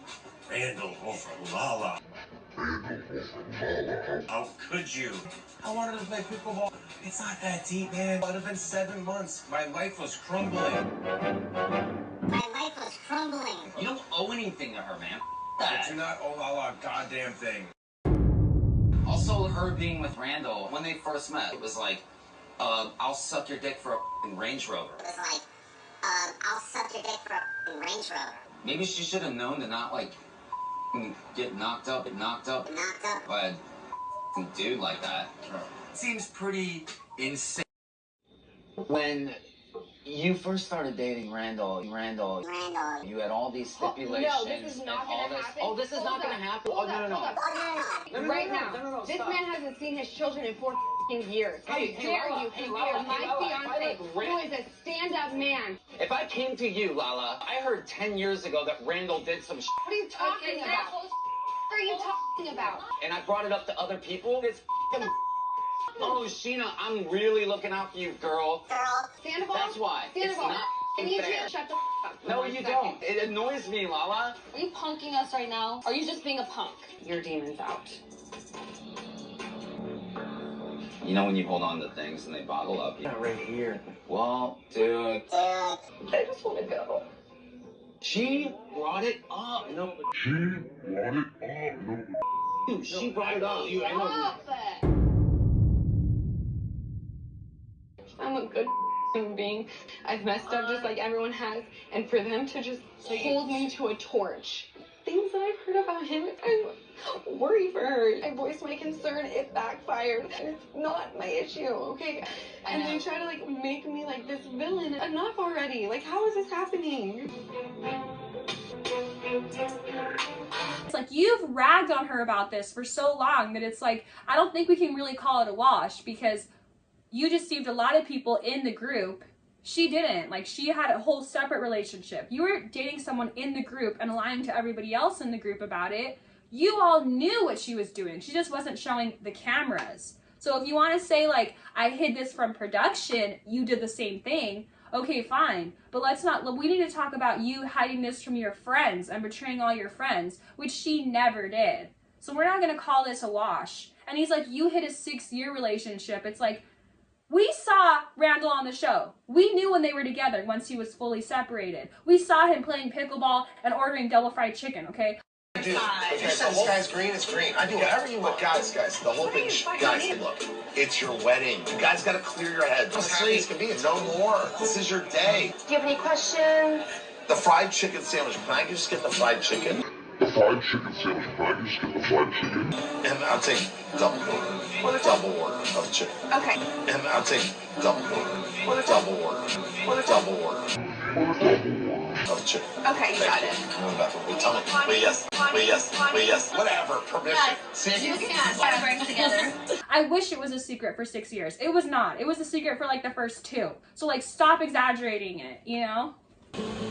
S4: Randall over Lala. How could you? I wanted to play pickleball. It's not that deep, man. It would have been 7 months. My life was crumbling.
S5: You don't owe anything to her, man.
S4: I do not owe Lala a goddamn thing.
S5: Also, her being with Randall, when they first met, it was like, I'll suck your dick for a Range Rover.
S16: It was like, I'll suck your dick for a Range Rover.
S5: Maybe she should have known to not, like, get knocked up by a dude like that. Seems pretty insane. When you first started dating Randall, you had all these stipulations.
S10: No, this is not
S5: and all
S10: gonna
S5: this.
S10: happen.
S5: Oh, this is not gonna happen. Oh, no.
S10: Right now, this man hasn't seen his children in 4 years. How dare you compare my fiance, who is a stand-up man?
S5: If I came to you, Lala, I heard 10 years ago that Randall did some shit.
S10: What are you talking about? What are you talking about?
S5: And I brought it up to other people. It's oh, Scheana, I'm really looking out for you, girl.
S10: Sandoval?
S5: That's why. It's
S10: Sandoval,
S5: not
S10: I need you
S5: fair.
S10: to shut the up.
S5: No, you don't. It annoys me, Lala.
S14: Are you punking us right now? Or are you just being a punk?
S10: Your demon's out.
S5: You know when you hold on to things and they bottle up?
S4: Yeah, right here.
S5: Well, dude.
S10: I just want to go.
S5: She brought it up. No.
S13: She brought it up. No.
S5: Dude, she brought it up.
S14: Stop it.
S10: I'm a good human being. I've messed up just like everyone has. And for them to just hold me to a torch. Things that I've heard about him, I worry for her. I voiced my concern, it backfired. And it's not my issue, okay? And they try to like make me like this villain. Enough already. Like, how is this happening?
S7: It's like, you've ragged on her about this for so long that it's like, I don't think we can really call it a wash, because you deceived a lot of people in the group. She didn't. Like, she had a whole separate relationship. You were dating someone in the group and lying to everybody else in the group about it. You all knew what she was doing. She just wasn't showing the cameras. So if you want to say, like, I hid this from production, you did the same thing, okay, fine. But we need to talk about you hiding this from your friends and betraying all your friends, which she never did. So we're not going to call this a wash. And he's like, you hid a 6-year relationship. It's like, we saw Randall on the show. We knew when they were together once he was fully separated. We saw him playing pickleball and ordering double fried chicken, okay?
S19: Dude, if you said the sky's green, it's green. I do whatever you want. But guys, the whole thing, guys, look, it's your wedding. You guys got to clear your heads. As happy as can be. No more. This is your day.
S10: Do you have any questions?
S19: The fried chicken sandwich. Can I just get the fried chicken?
S13: The fried chicken sandwich. Can I just get the fried chicken?
S19: And I'll take double order of chicken.
S10: Okay.
S19: And I'll take double order. Double order. Oh, chicken.
S3: Okay, you got it.
S19: I'm in the bathroom. Wait, tell me. Wait, yes. Wait, yes. Wait, yes. Whatever. Permission. See?
S3: You can bring together.
S7: I wish it was a secret for 6 years. It was not. It was a secret for like the first 2. So like stop exaggerating it, you know?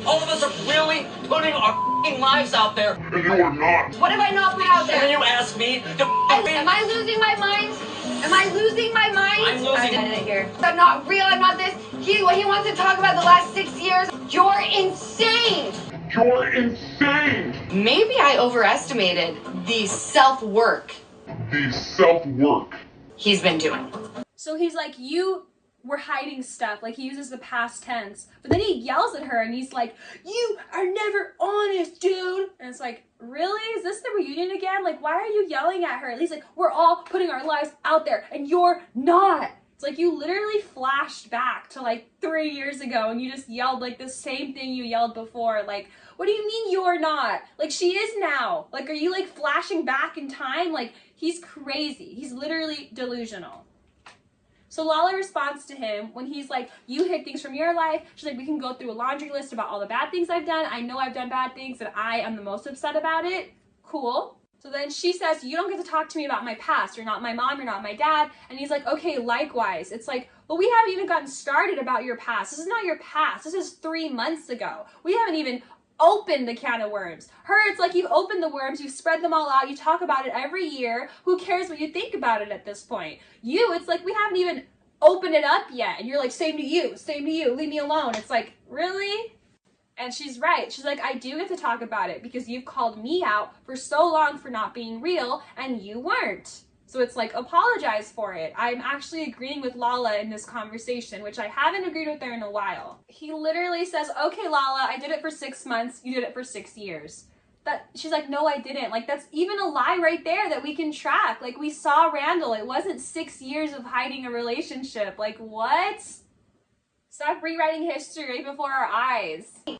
S5: All of us are really putting our f***ing lives out there.
S13: And you are not.
S14: What have I not put out there?
S5: When you ask me to
S14: Am I losing my mind? Am I losing my mind?
S5: I'm losing
S14: it here. I'm not real. I'm not this. What he wants to talk about the last 6 years. You're insane.
S13: You're insane.
S3: Maybe I overestimated the self-work
S13: The self-work
S3: he's been doing.
S7: So he's like, you were hiding stuff. Like he uses the past tense. But then he yells at her and he's like, you are never honest, dude. And it's like, really? Is this the reunion again? Like, why are you yelling at her? And he's like, we're all putting our lives out there and you're not. It's like you literally flashed back to like 3 years ago and you just yelled like the same thing you yelled before. Like, what do you mean you're not? Like, she is now. Like, are you like flashing back in time? Like, he's crazy. He's literally delusional. So Lala responds to him when he's like, you hid things from your life. She's like, we can go through a laundry list about all the bad things I've done. I know I've done bad things and I am the most upset about it. Cool. So then she says, you don't get to talk to me about my past. You're not my mom, you're not my dad. And he's like, okay, likewise. It's like, well, we haven't even gotten started about your past. This is not your past. This is 3 months ago. We haven't even opened the can of worms. Her, it's like you've opened the worms, you've spread them all out, you talk about it every year. Who cares what you think about it at this point? You, it's like we haven't even opened it up yet. And you're like, same to you, leave me alone. It's like, really? And she's right. She's like, I do get to talk about it because you've called me out for so long for not being real and you weren't. So it's like, apologize for it. I'm actually agreeing with Lala in this conversation, which I haven't agreed with her in a while. He literally says, okay, Lala, I did it for 6 months. You did it for 6 years. She's like, no, I didn't. Like, that's even a lie right there that we can track. Like, we saw Randall. It wasn't 6 years of hiding a relationship. Like, what? Stop rewriting history right before our eyes. And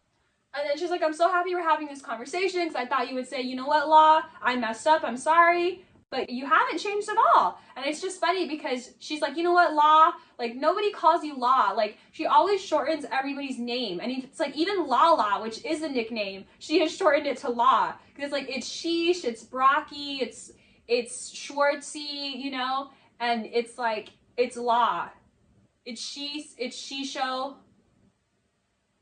S7: then she's like, I'm so happy we're having this conversation because I thought you would say, you know what, La, I messed up, I'm sorry. But you haven't changed at all. And it's just funny because she's like, you know what, La, like nobody calls you La. Like she always shortens everybody's name. And it's like even Lala, which is a nickname, she has shortened it to La. Because it's like, it's Sheesh, it's Brocky, it's Schwartzy, you know? And it's like, it's La. It's Shisho.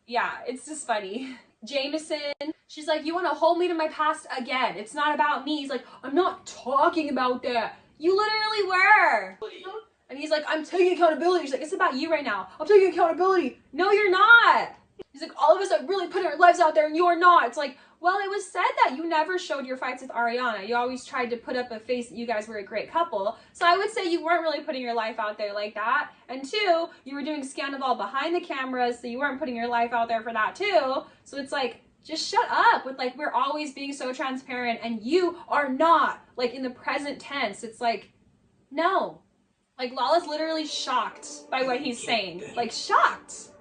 S7: Yeah, it's just funny. Jameson, she's like, you want to hold me to my past again. It's not about me. He's like, I'm not talking about that. You literally were. And he's like, I'm taking accountability. She's like, it's about you right now. I'm taking accountability. No, you're not. He's like, all of us are really putting our lives out there and you're not. It's like, well, it was said that you never showed your fights with Ariana. You always tried to put up a face that you guys were a great couple. So I would say you weren't really putting your life out there like that. And 2, you were doing Scandoval behind the cameras, so you weren't putting your life out there for that too. So it's like, just shut up with like, we're always being so transparent and you are not. Like in the present tense, it's like, no. Like Lala's literally shocked by what he's saying. Like shocked.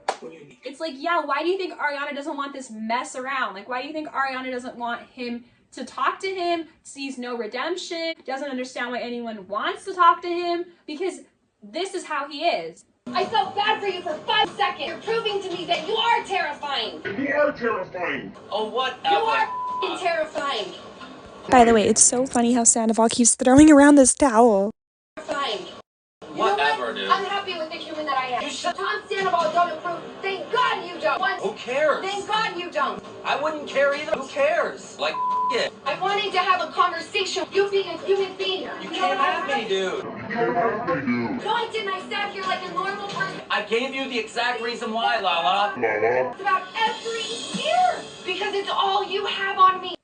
S7: It's like, yeah, why do you think Ariana doesn't want this mess around? Like, why do you think Ariana doesn't want him to talk to him, sees no redemption, doesn't understand why anyone wants to talk to him? Because this is how he is.
S14: I felt bad for you for 5 seconds. You're proving to me that you are terrifying.
S13: You are terrifying.
S5: Oh, whatever.
S14: You are f***ing terrifying.
S6: By the way, it's so funny how Sandoval keeps throwing around this towel.
S14: Terrifying.
S5: Whatever, dude.
S14: I'm happy with the human that I am. Tom Sandoval don't approve. Thank God you don't.
S5: Who cares?
S14: Thank God you don't.
S5: I wouldn't care either. Who cares? Like, it.
S14: I wanted to have a conversation. You being a human being.
S5: You can't have me, dude.
S14: No, I didn't. I sat here like a normal person.
S5: I gave you the exact reason why, Lala.
S14: It's about every year. Because it's all you have on me.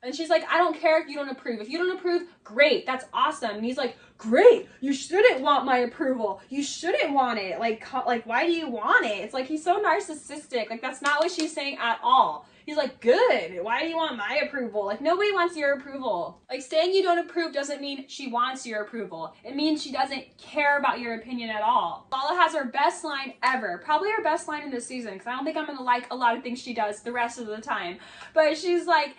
S7: And she's like, I don't care if you don't approve. If you don't approve, great, that's awesome. And he's like, great, you shouldn't want my approval. You shouldn't want it. Like, why do you want it? It's like, he's so narcissistic. Like, that's not what she's saying at all. He's like, good, why do you want my approval? Like, nobody wants your approval. Like, saying you don't approve doesn't mean she wants your approval. It means she doesn't care about your opinion at all. Lala has her best line ever. Probably her best line in this season, because I don't think I'm going to like a lot of things she does the rest of the time. But she's like,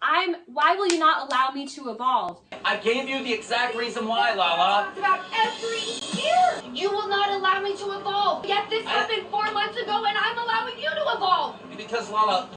S7: why will you not allow me to evolve?
S5: I gave you the exact reason why, Lala.
S14: Talked about every year. You will not allow me to evolve. Yet this happened 4 months ago, and I'm allowing you to evolve.
S5: Because Lala.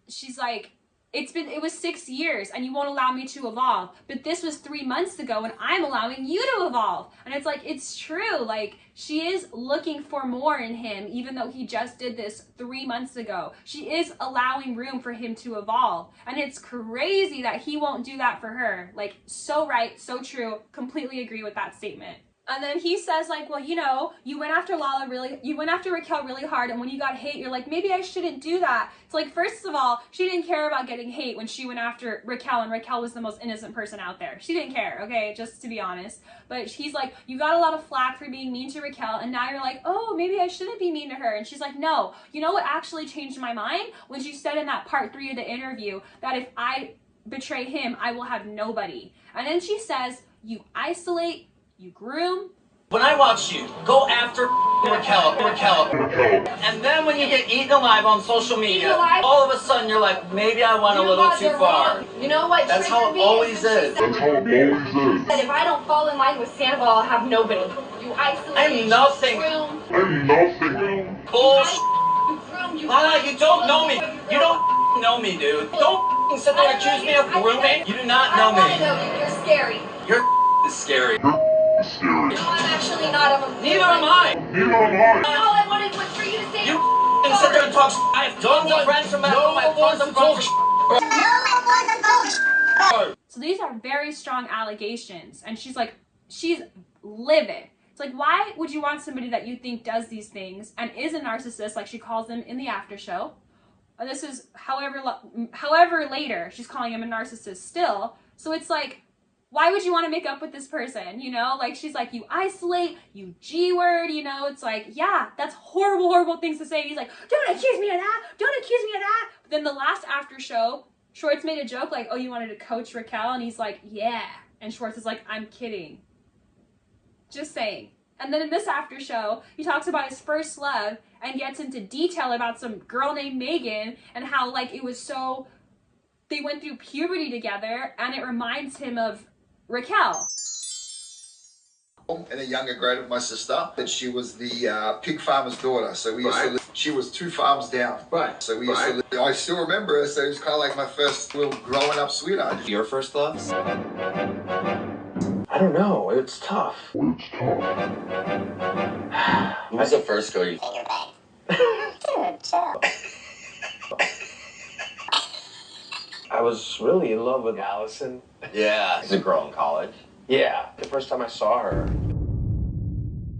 S7: She's like, it was 6 years and you won't allow me to evolve. But this was 3 months ago and I'm allowing you to evolve. And it's like, it's true. Like, she is looking for more in him, even though he just did this 3 months ago. She is allowing room for him to evolve. And it's crazy that he won't do that for her. Like, so right, so true. Completely agree with that statement. And then he says, like, well, you know, you went after Raquel really hard, and when you got hate, you're like, maybe I shouldn't do that. It's like, first of all, she didn't care about getting hate when she went after Raquel, and Raquel was the most innocent person out there. She didn't care, okay, just to be honest. But he's like, you got a lot of flack for being mean to Raquel, and now you're like, oh, maybe I shouldn't be mean to her. And she's like, no. You know what actually changed my mind? When she said in that part 3 of the interview that if I betray him, I will have nobody. And then she says, you isolate, you groom.
S5: When I watch you go after Raquel, and then when you get eaten alive on social media, all of a sudden you're like, maybe I went a little too far.
S14: You know what?
S5: That's how it always is.
S13: That's how it always is.
S14: If I don't fall in line with Scandoval, I'll have nobody. You isolate.
S5: I'm nothing.
S13: I'm nothing.
S5: Bullshit.
S14: You groom.
S5: Lala, you don't know me. You don't know me, dude. Don't sit there and accuse me of grooming. You do not know me.
S14: I want to know you. You're scary.
S5: You're scary.
S13: Scary.
S14: No, I'm actually not.
S5: Neither am I.
S13: Neither am I.
S14: All I wanted was for you to say.
S5: You and sit there and talk. I have tons of friends from that. No one wants to talk.
S7: So these are very strong allegations, and she's like, she's livid. It's like, why would you want somebody that you think does these things and is a narcissist, like she calls him in the after show? And this is however later she's calling him a narcissist still. So it's like, why would you want to make up with this person? You know, like, she's like, you isolate, you G-word, you know, it's like, yeah, that's horrible, horrible things to say. He's like, don't accuse me of that. Don't accuse me of that. But then the last after show, Schwartz made a joke like, oh, you wanted to coach Raquel? And he's like, yeah. And Schwartz is like, I'm kidding. Just saying. And then in this after show, he talks about his first love and gets into detail about some girl named Megan and how, like, it was so, they went through puberty together, and it reminds him of Raquel.
S20: And a younger grade of my sister, that she was the pig farmer's daughter. So we used to live, she was 2 farms down. Right. So we used to live, I still remember her, so it was kind of like my first little growing up sweetheart.
S4: Your first love? I don't know. It's tough. Who was the first girl you...
S16: Dude, chill.
S4: I was really in love with Allison. Yeah. She's a girl in college. Yeah. The first time I saw her,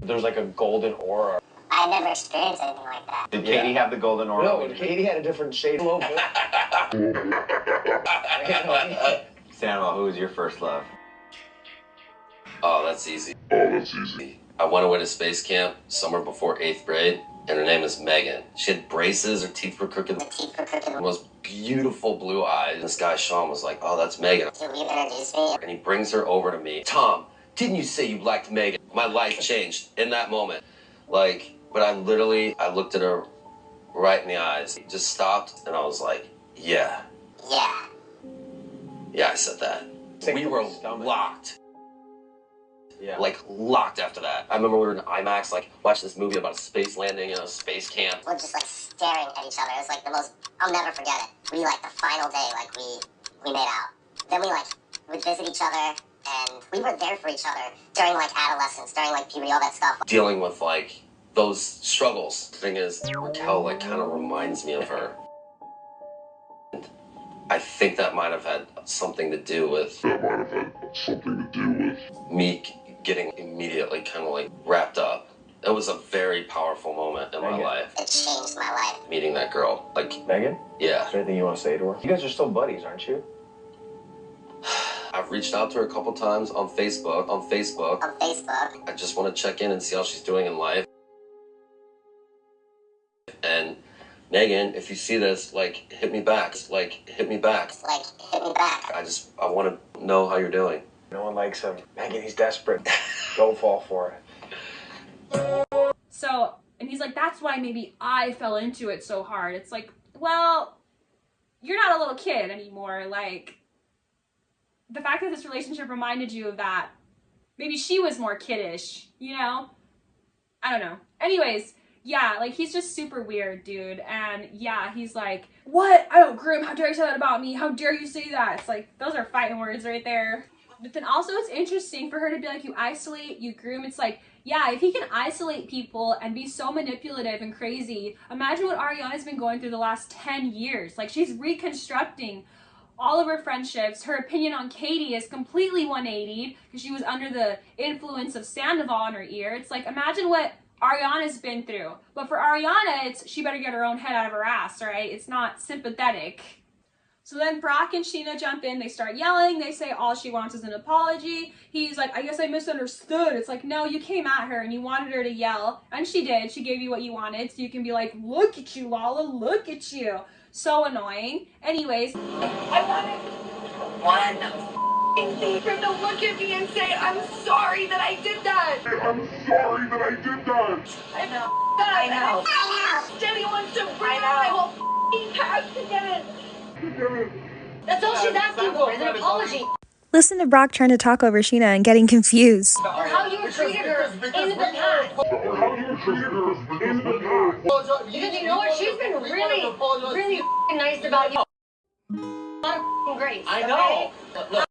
S4: there was like a golden aura.
S16: I never experienced anything like that.
S4: Did Katie have the golden aura? No, Katie had a different shade.
S21: Scandoval, who was your first love?
S22: Oh, that's easy.
S13: I
S22: went away to space camp somewhere before 8th grade, and her name is Megan. She had braces, her teeth were crooked. The most beautiful blue eyes. This guy, Sean, was like, oh, that's Megan.
S16: Can you introduce me?
S22: And he brings her over to me. Tom, didn't you say you liked Megan? My life changed in that moment. Like, but I looked at her right in the eyes. He just stopped, and I was like, yeah.
S16: Yeah.
S22: Yeah, I said that. We were locked.
S4: Yeah.
S22: Like, locked after that. I remember we were in IMAX, like, watching this movie about a space landing in a space camp.
S16: We're just, like, staring at each other. It was, like, the most... I'll never forget it. We, like, the final day, like, we made out. Then we, like, would visit each other, and we were there for each other during, like, adolescence, during, like, puberty, all that stuff.
S22: Dealing with, like, those struggles. The thing is, Raquel, like, kind of reminds me of her. And I think that might have had something to do with... me getting immediately kind of like wrapped up. It was a very powerful moment in my life.
S16: It changed my life.
S22: Meeting that girl. Like,
S4: Megan?
S22: Yeah.
S4: Is there anything you want to say to her? You guys are still buddies, aren't you?
S22: I've reached out to her a couple times on Facebook.
S16: On Facebook?
S22: I just want to check in and see how she's doing in life. And Megan, if you see this, like, hit me back. Like, hit me back.
S16: Like, hit me back.
S22: I want to know how you're doing.
S4: No one likes him. Megan, he's desperate. Don't fall for it.
S7: So, and he's like, that's why maybe I fell into it so hard. It's like, well, you're not a little kid anymore. Like, the fact that this relationship reminded you of that, maybe she was more kiddish, you know? I don't know. Anyways, yeah, like, he's just super weird, dude. And yeah, he's like, what? I don't groom. How dare you say that about me? How dare you say that? It's like, those are fighting words right there. But then also it's interesting for her to be like, you isolate, you groom. It's like, yeah, if he can isolate people and be so manipulative and crazy, imagine what Ariana's been going through the last 10 years. Like, she's reconstructing all of her friendships. Her opinion on Katie is completely 180 because she was under the influence of Scandoval in her ear. It's like, imagine what Ariana's been through. But for Ariana, it's she better get her own head out of her ass, right? It's not sympathetic. So then Brock and Scheana jump in, they start yelling, they say all she wants is an apology. He's like, I guess I misunderstood. It's like, no, you came at her and you wanted her to yell, and she did. She gave you what you wanted, so you can be like, look at you, Lala, look at you. So annoying. Anyways,
S10: I wanted one thing for him to look at me and say, I'm sorry that I did that.
S13: I'm sorry that I did that.
S10: I know. Jenny wants to bring my whole past again.
S14: That's all she's asking for is an apology.
S6: Listen to Brock trying to talk over Scheana and getting confused.
S14: Or how you treated her in the past.
S13: How you treated her in the past.
S14: Because you know what? She's been really nice about you. A lot of grace.
S22: I know.
S14: Okay?
S22: Look,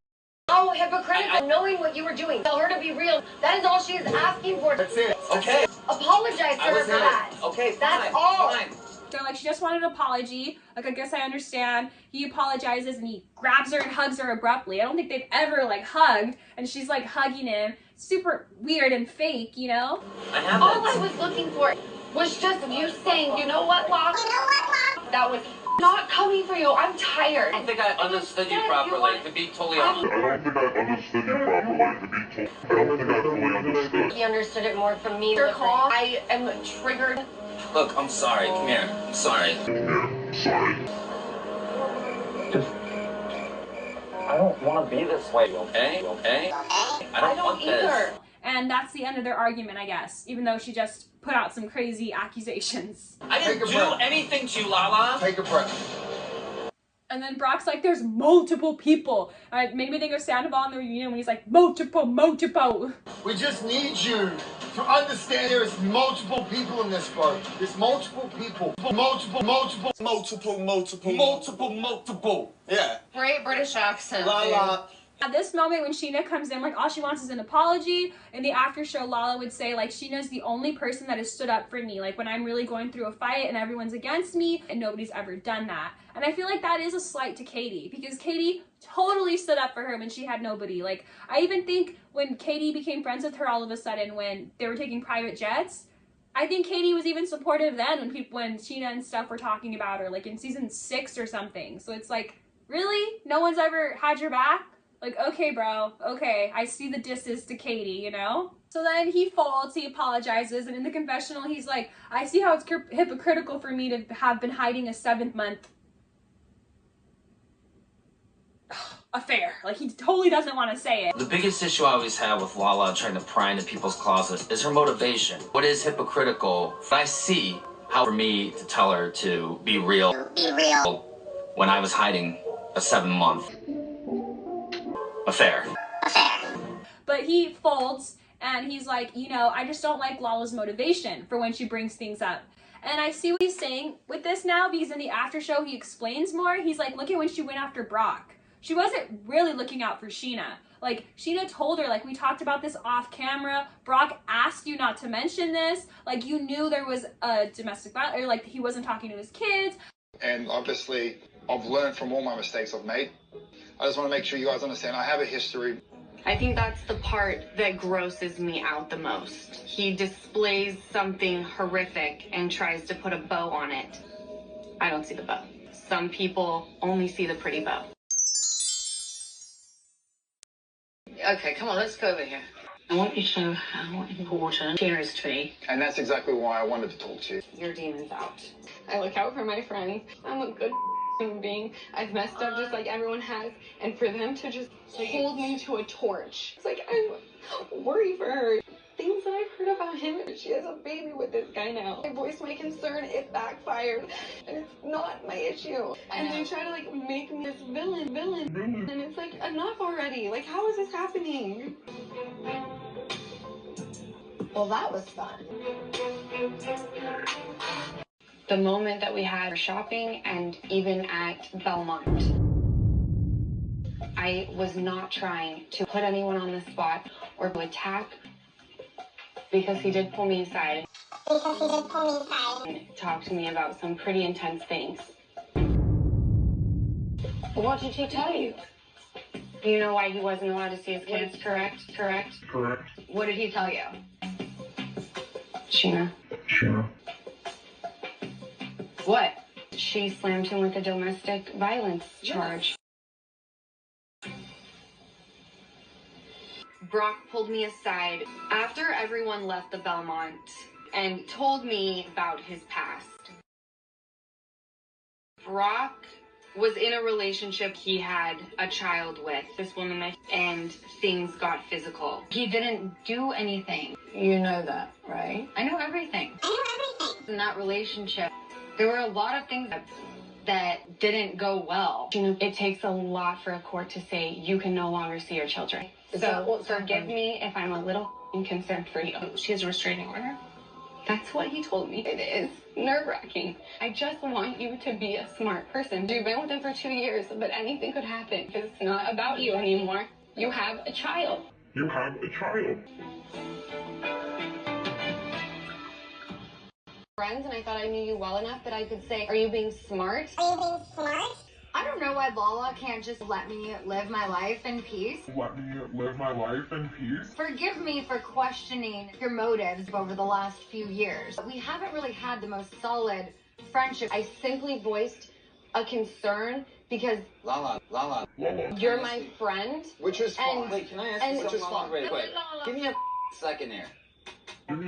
S14: How hypocritical, knowing what you were doing. Tell her to be real. That is all she is asking for.
S22: that's it. Okay.
S14: Apologize to her for that.
S22: Okay,
S14: That's all.
S22: Fine.
S7: they're like, she just wanted an apology. Like, I guess I understand. He apologizes and he grabs her and hugs her abruptly. I don't think they've ever, like, hugged. And she's, like, hugging him. Super weird and fake, you know?
S14: All I was looking for was just you saying, you know what, Locke? That was not coming for you. I'm tired.
S22: I don't think I understood you properly, to be totally honest.
S13: I don't think I understood you properly, to be totally. I don't think I fully understood.
S14: He understood it more from me. Your call. I am triggered.
S22: Look, I'm sorry. Come here. I'm sorry.
S13: Sorry.
S22: I don't want to be this way, okay? Okay? I don't want
S7: either.
S22: this.
S7: And that's the end of their argument, I guess, even though she just put out some crazy accusations.
S22: I didn't do anything to you, Lala.
S20: Take a breath.
S7: And then Brock's like, there's multiple people. It made me think of Scandoval in the reunion when he's like, multiple.
S20: We just need you to understand there is multiple people in this boat. There's multiple people. Multiple. Yeah.
S14: Great British accent.
S20: Lala.
S7: At this moment when Scheana comes in, like, all she wants is an apology. In the after show, Lala would say, like, Sheena's the only person that has stood up for me. Like, when I'm really going through a fight and everyone's against me, and nobody's ever done that. And I feel like that is a slight to Katie, because Katie totally stood up for her when she had nobody. Like, I even think when Katie became friends with her all of a sudden when they were taking private jets, I think Katie was even supportive then when Scheana and stuff were talking about her, like in season 6 or something. So it's like, really? No one's ever had your back? Like, okay, bro, okay, I see the disses to Katie, you know? So then he folds, he apologizes, and in the confessional, he's like, I see how it's hypocritical for me to have been hiding a 7th-month affair. Like, he totally doesn't want to say it.
S22: The biggest issue I always have with Lala trying to pry into people's closets is her motivation. What is hypocritical? I see how for me to tell her to be real when I was hiding a 7-month affair.
S7: But he folds and he's like, you know, I just don't like Lala's motivation for when she brings things up. And I see what he's saying with this now, because in the after show he explains more. He's like, look at when she went after Brock. She wasn't really looking out for Scheana. Like, Scheana told her, like, we talked about this off camera. Brock asked you not to mention this. Like, you knew there was a domestic violence, or like he wasn't talking to his kids.
S20: And obviously, I've learned from all my mistakes I've made. I just want to make sure you guys understand I have a history.
S10: I think that's the part that grosses me out the most. He displays something horrific and tries to put a bow on it. I don't see the bow. Some people only see the pretty bow.
S9: Okay, come on, let's go over here. I want you to know how important Scheana is to me.
S20: And that's exactly why I wanted to talk to you.
S10: Your demon's out. I look out for my friends. I'm a good human being. I've messed up just like everyone has. And for them to just hold me to a torch. It's like, I worry for her. Things that I've heard about him, she has a baby with this guy now. I voiced my concern, it backfired, and it's not my issue. And they try to like make me this villain, and it's like, enough already. Like, how is this happening?
S2: Well, that was fun.
S10: The moment that we had shopping and even at Belmont, I was not trying to put anyone on the spot or to attack, because he did pull me aside. And talk to me about some pretty intense things. What did he tell you? You know why he wasn't allowed to see his kids, correct?
S13: Correct.
S10: What did he tell you? Scheana. What? She slammed him with a domestic violence charge. Brock pulled me aside after everyone left the Belmont and told me about his past. Brock was in a relationship he had a child with, this woman, and things got physical. He didn't do anything.
S2: You know that, right?
S10: I know everything. In that relationship, there were a lot of things that didn't go well. You know, it takes a lot for a court to say you can no longer see your children. So forgive me if I'm a little concerned for you. She has a restraining order. That's what he told me. It is nerve-wracking. I just want you to be a smart person. You've been with him for 2 years, but anything could happen because it's not about you anymore. You have a child. Friends, and I thought I knew you well enough that I could say, are you being smart?
S2: I don't know why Lala can't just let me live my life in peace. Forgive me for questioning your motives over the last few years. We haven't really had the most solid friendship.
S10: I simply voiced a concern because
S5: Lala.
S10: you're my friend.
S20: Which is fine.
S5: Wait, can I ask you something really quick? Give me a second here.
S2: Don't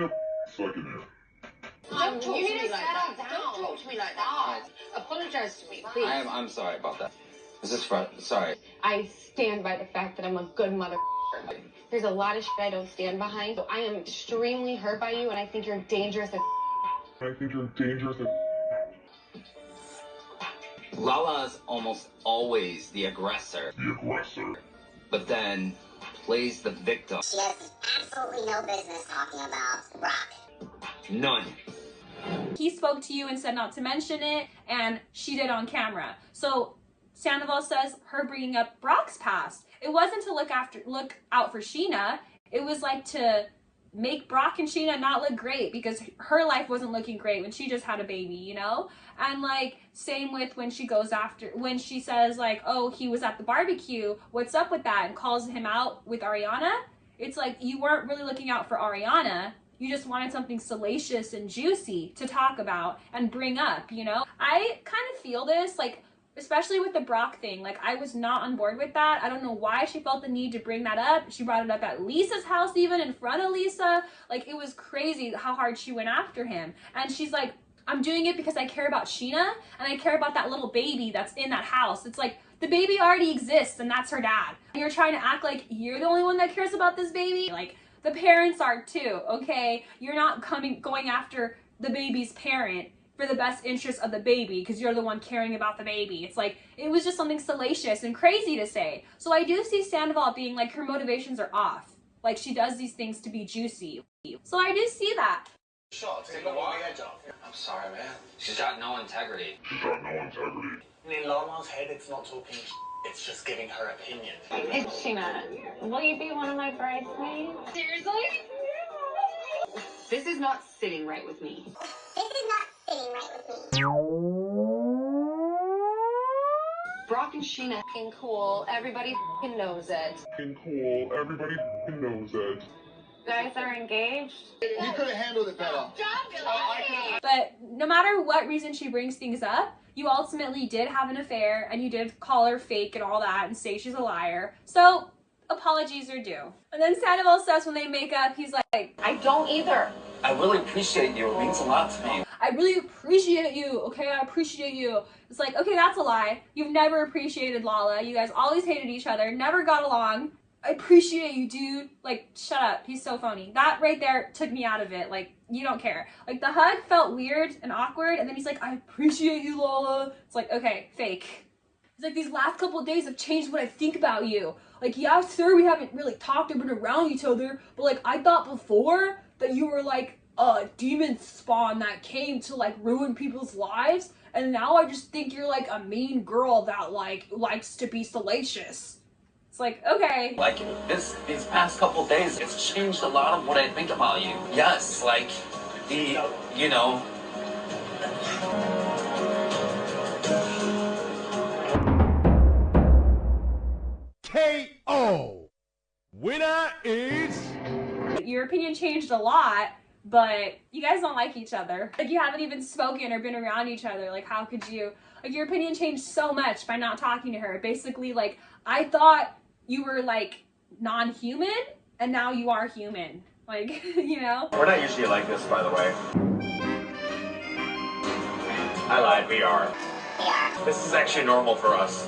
S2: talk to me like that. Don't talk to me like that. Apologize to me, please.
S5: I'm sorry about that. This is sorry.
S10: I stand by the fact that I'm a good mother. There's a lot of shit I don't stand behind. So I am extremely hurt by you, and I think you're dangerous as
S5: Lala's almost always the aggressor. But then plays the victim.
S16: She has absolutely no business talking about Brock.
S5: None.
S7: He spoke to you and said not to mention it, and she did on camera. So Scandoval says her bringing up Brock's past, it wasn't to look out for Scheana. It was like to make Brock and Scheana not look great, because her life wasn't looking great when she just had a baby, you know? And like, same with when she says like, oh, he was at the barbecue, what's up with that? And calls him out with Ariana. It's like, you weren't really looking out for Ariana. You just wanted something salacious and juicy to talk about and bring up, you know? I kind of feel this, like, especially with the Brock thing, like, I was not on board with that. I don't know why she felt the need to bring that up. She brought it up at Lisa's house, even in front of Lisa. Like, it was crazy how hard she went after him. And she's like, I'm doing it because I care about Scheana and I care about that little baby that's in that house. It's like, the baby already exists and that's her dad. And you're trying to act like you're the only one that cares about this baby? Like, the parents are too, okay? You're not going after the baby's parent for the best interest of the baby because you're the one caring about the baby. It's like, it was just something salacious and crazy to say. So I do see Scandoval being like, her motivations are off. Like, she does these things to be juicy. So I do see that.
S5: I'm sorry, man. She's got no integrity.
S4: In Lala's head, it's not talking it's just giving her opinion.
S10: Hey, Scheana, will you be one of my bridesmaids? Seriously? This is not sitting right with me. Brock and Scheana f***ing cool. Everybody f***ing knows it. You guys are engaged?
S20: You could have handled it better.
S7: But no matter what reason she brings things up, you ultimately did have an affair and you did call her fake and all that and say she's a liar. So apologies are due. And then Scandoval says when they make up, he's like, I don't either.
S5: I really appreciate you. It means a lot to me.
S7: I really appreciate you, okay? I appreciate you. It's like, okay, that's a lie. You've never appreciated Lala. You guys always hated each other, never got along. I appreciate you, dude. Like, shut up. He's so phony. That right there took me out of it. Like, you don't care. Like, the hug felt weird and awkward, and then he's like, I appreciate you, Lala. It's like, okay, fake. He's like, these last couple of days have changed what I think about you. Like, yeah, sir, we haven't really talked or been around each other, but like, I thought before that you were like a demon spawn that came to like ruin people's lives, and now I just think you're like a mean girl that like likes to be salacious. It's like, okay.
S5: Like, these past couple days, it's changed a lot of what I think about you. Yes, like, you know.
S7: KO. Winner is... Your opinion changed a lot, but you guys don't like each other. Like, you haven't even spoken or been around each other. Like, how could you? Like, your opinion changed so much by not talking to her. Basically, like, I thought you were like non-human, and now you are human. Like, you know?
S4: We're not usually like this, by the way. I lied, we are. This is actually normal for us.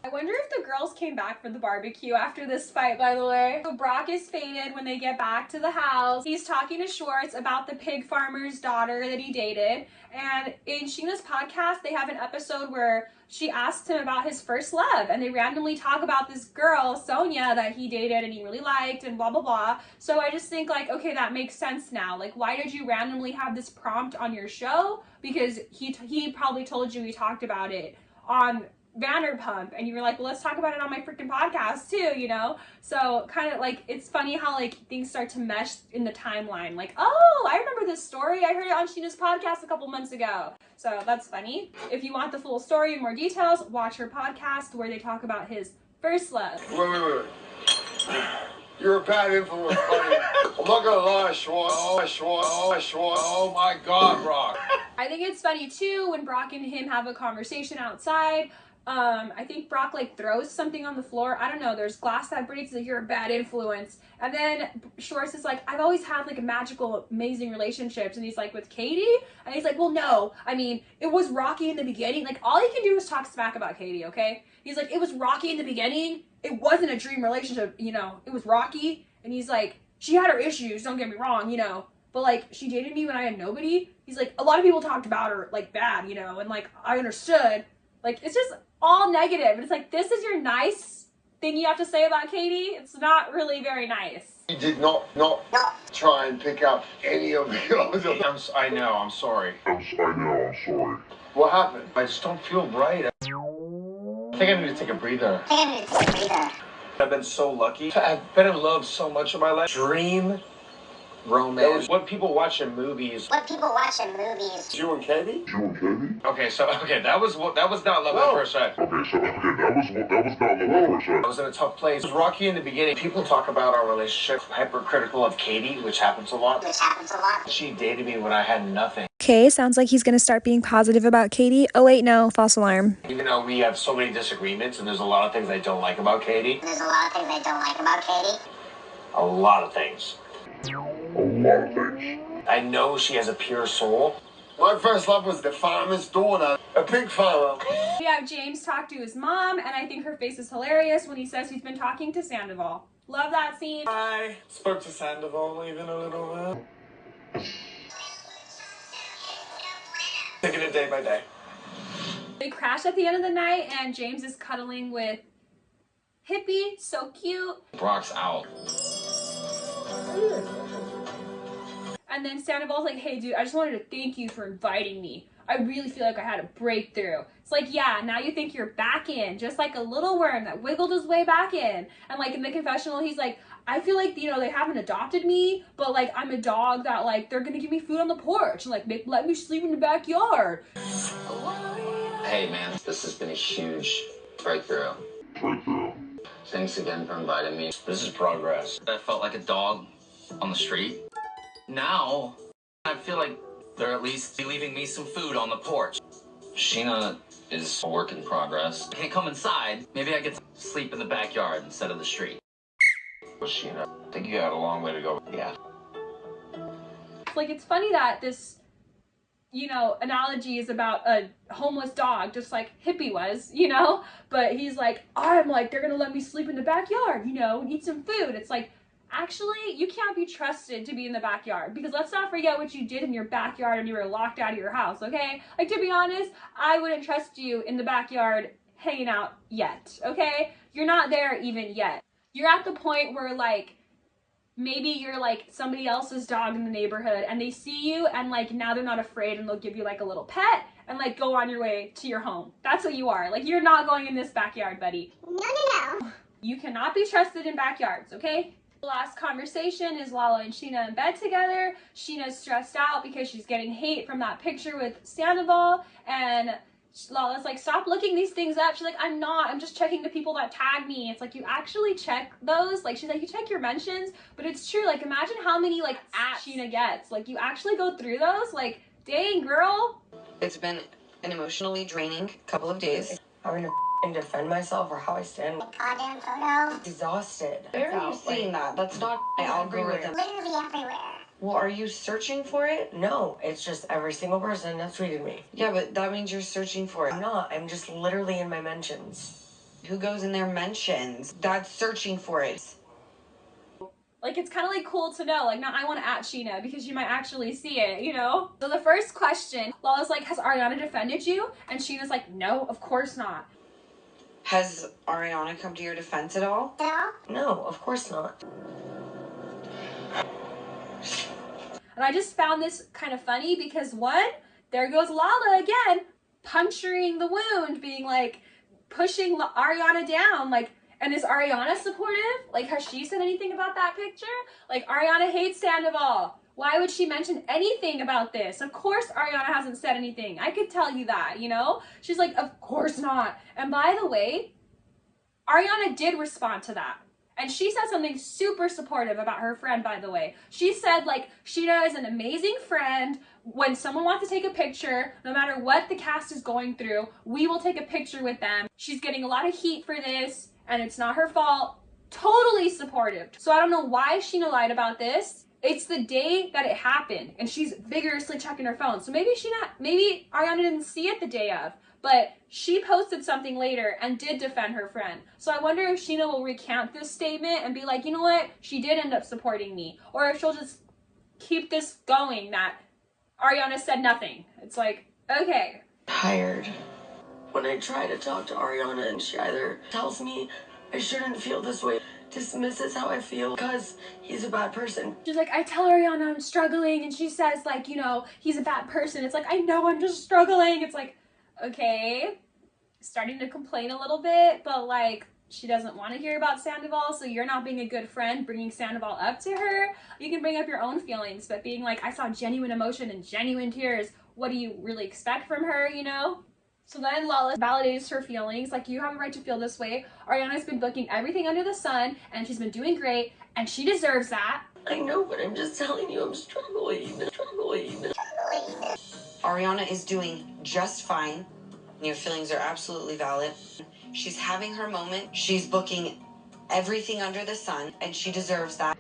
S7: I wonder if the girls came back for the barbecue after this fight, by the way. So Brock is faded when they get back to the house. He's talking to Schwartz about the pig farmer's daughter that he dated. And in Scheana's podcast, they have an episode where she asked him about his first love. And they randomly talk about this girl, Sonia, that he dated and he really liked and blah, blah, blah. So I just think like, okay, that makes sense now. Like, why did you randomly have this prompt on your show? Because he probably told you he talked about it on Vanderpump, and you were like, well, let's talk about it on my freaking podcast too, you know? So kind of like, it's funny how like things start to mesh in the timeline. Like, oh, I remember this story. I heard it on Scheana's podcast a couple months ago. So that's funny. If you want the full story and more details, watch her podcast where they talk about his first love.
S19: Wait. You're a bad influence, buddy. I'm not gonna lie, Schwartz.
S4: Oh my God, Brock.
S7: I think it's funny too when Brock and him have a conversation outside. I think Brock like throws something on the floor. I don't know. There's glass that breaks. Like, you're a bad influence. And then Schwartz is like, I've always had like a magical, amazing relationships. And he's like, with Katie? And he's like, well, no. I mean, it was rocky in the beginning. Like, all he can do is talk smack about Katie, okay? He's like, it was rocky in the beginning. It wasn't a dream relationship, you know. It was rocky. And he's like, she had her issues, don't get me wrong, you know. But like, she dated me when I had nobody. He's like, a lot of people talked about her like bad, you know. And like, I understood. Like, it's just all negative. And it's like, this is your nice thing you have to say about Katie. It's not really very nice.
S19: You did not try and pick up any of the
S4: I know, I'm sorry.
S13: I'm sorry.
S19: What happened?
S4: I just don't feel right. I think I need to take a breather. I've been so lucky. I've been in love so much in my life. Dream romance. What people watch in movies.
S19: You and Katie?
S4: Okay, that was not love at first sight.
S13: That was not love.
S4: I was in a tough place. It was rocky in the beginning. People talk about our relationship, hypercritical of Katie, which happens a lot. She dated me when I had nothing.
S6: Okay, sounds like he's gonna start being positive about Katie. Oh wait, no, false alarm.
S4: Even though we have so many disagreements, and there's a lot of things I don't like about Katie. A lot of things. I know she has a pure soul.
S19: My first love was the farmer's daughter, a pig farmer.
S7: We have James talk to his mom, and I think her face is hilarious when he says he's been talking to Scandoval. Love that scene.
S8: I spoke to Scandoval even a little bit. Taking it day by day.
S7: They crash at the end of the night, and James is cuddling with Hippie, so cute.
S5: Brock's out.
S7: And then Scandoval's like, hey dude, I just wanted to thank you for inviting me. I really feel like I had a breakthrough. It's like, yeah, now you think you're back in, just like a little worm that wiggled his way back in. And like in the confessional, he's like, I feel like, you know, they haven't adopted me, but like I'm a dog that like, they're gonna give me food on the porch and like let me sleep in the backyard.
S5: Hey man, this has been a huge breakthrough. Thanks again for inviting me.
S4: This is progress.
S5: I felt like a dog on the street. Now, I feel like they're at least leaving me some food on the porch. Scheana is a work in progress. I can't come inside. Maybe I get to sleep in the backyard instead of the street.
S4: Scheana, I think you got a long way to go. Yeah.
S7: Like, it's funny that this you know, analogies about a homeless dog, just like Hippie was, you know? But he's like, I'm like, they're gonna let me sleep in the backyard, you know, eat some food. It's like, actually, you can't be trusted to be in the backyard, because let's not forget what you did in your backyard and you were locked out of your house, okay? Like, to be honest, I wouldn't trust you in the backyard hanging out yet, okay? You're not there even yet. You're at the point where, like, maybe you're like somebody else's dog in the neighborhood and they see you and like now they're not afraid and they'll give you like a little pet and like go on your way to your home. That's what you are. Like, you're not going in this backyard, buddy. No. You cannot be trusted in backyards, okay? The last conversation is Lala and Scheana in bed together. Sheena's stressed out because she's getting hate from that picture with Scandoval, and Lala's like, stop looking these things up. She's like, I'm not, I'm just checking the people that tag me. It's like, you actually check those? Like, she's like, you check your mentions? But it's true, like, imagine how many, like, @ Scheana gets. Like, you actually go through those? Like, dang, girl.
S11: It's been an emotionally draining couple of days.
S1: Having to defend myself or how I stand.
S16: Goddamn photo.
S1: Exhausted.
S11: Where are you seeing that? That's not my algorithm.
S16: Literally everywhere.
S11: Well, are you searching for it?
S1: No, it's just every single person that's tweeted me.
S11: Yeah, but that means you're searching for it.
S1: I'm not. I'm just literally in my mentions.
S11: Who goes in their mentions? That's searching for it.
S7: Like, it's kind of like cool to know, like, now I want to @ Scheana because you might actually see it, you know? So the first question, Lala's like, has Ariana defended you? And Sheena's like, no, of course not.
S11: Has Ariana come to your defense at all?
S1: No, of course not.
S7: And I just found this kind of funny because, one, there goes Lala again, puncturing the wound, being like, pushing Ariana down, like, and is Ariana supportive? Like, has she said anything about that picture? Like, Ariana hates Scandoval. Why would she mention anything about this? Of course Ariana hasn't said anything. I could tell you that, you know? She's like, of course not. And by the way, Ariana did respond to that. And she said something super supportive about her friend, by the way. She said, like, Scheana is an amazing friend. When someone wants to take a picture, no matter what the cast is going through, we will take a picture with them. She's getting a lot of heat for this, and it's not her fault. Totally supportive. So I don't know why Scheana lied about this. It's the day that it happened, and she's vigorously checking her phone. So maybe Ariana didn't see it the day of, but she posted something later and did defend her friend. So I wonder if Scheana will recount this statement and be like, you know what? She did end up supporting me. Or if she'll just keep this going that Ariana said nothing. It's like, okay.
S1: Tired. When I try to talk to Ariana and she either tells me I shouldn't feel this way, dismisses how I feel because he's a bad person.
S7: She's like, I tell Ariana I'm struggling, and she says, like, you know, he's a bad person. It's like, I know, I'm just struggling. It's like, okay, starting to complain a little bit, but like, she doesn't want to hear about Scandoval, so you're not being a good friend bringing Scandoval up to her. You can bring up your own feelings, but being like, I saw genuine emotion and genuine tears, what do you really expect from her, you know? So then Lala validates her feelings, like, you have a right to feel this way. Ariana's been booking everything under the sun, and she's been doing great, and she deserves that.
S1: I know, but I'm just telling you, I'm struggling.
S11: Ariana is doing just fine. Your feelings are absolutely valid. She's having her moment. She's booking everything under the sun, and she deserves that.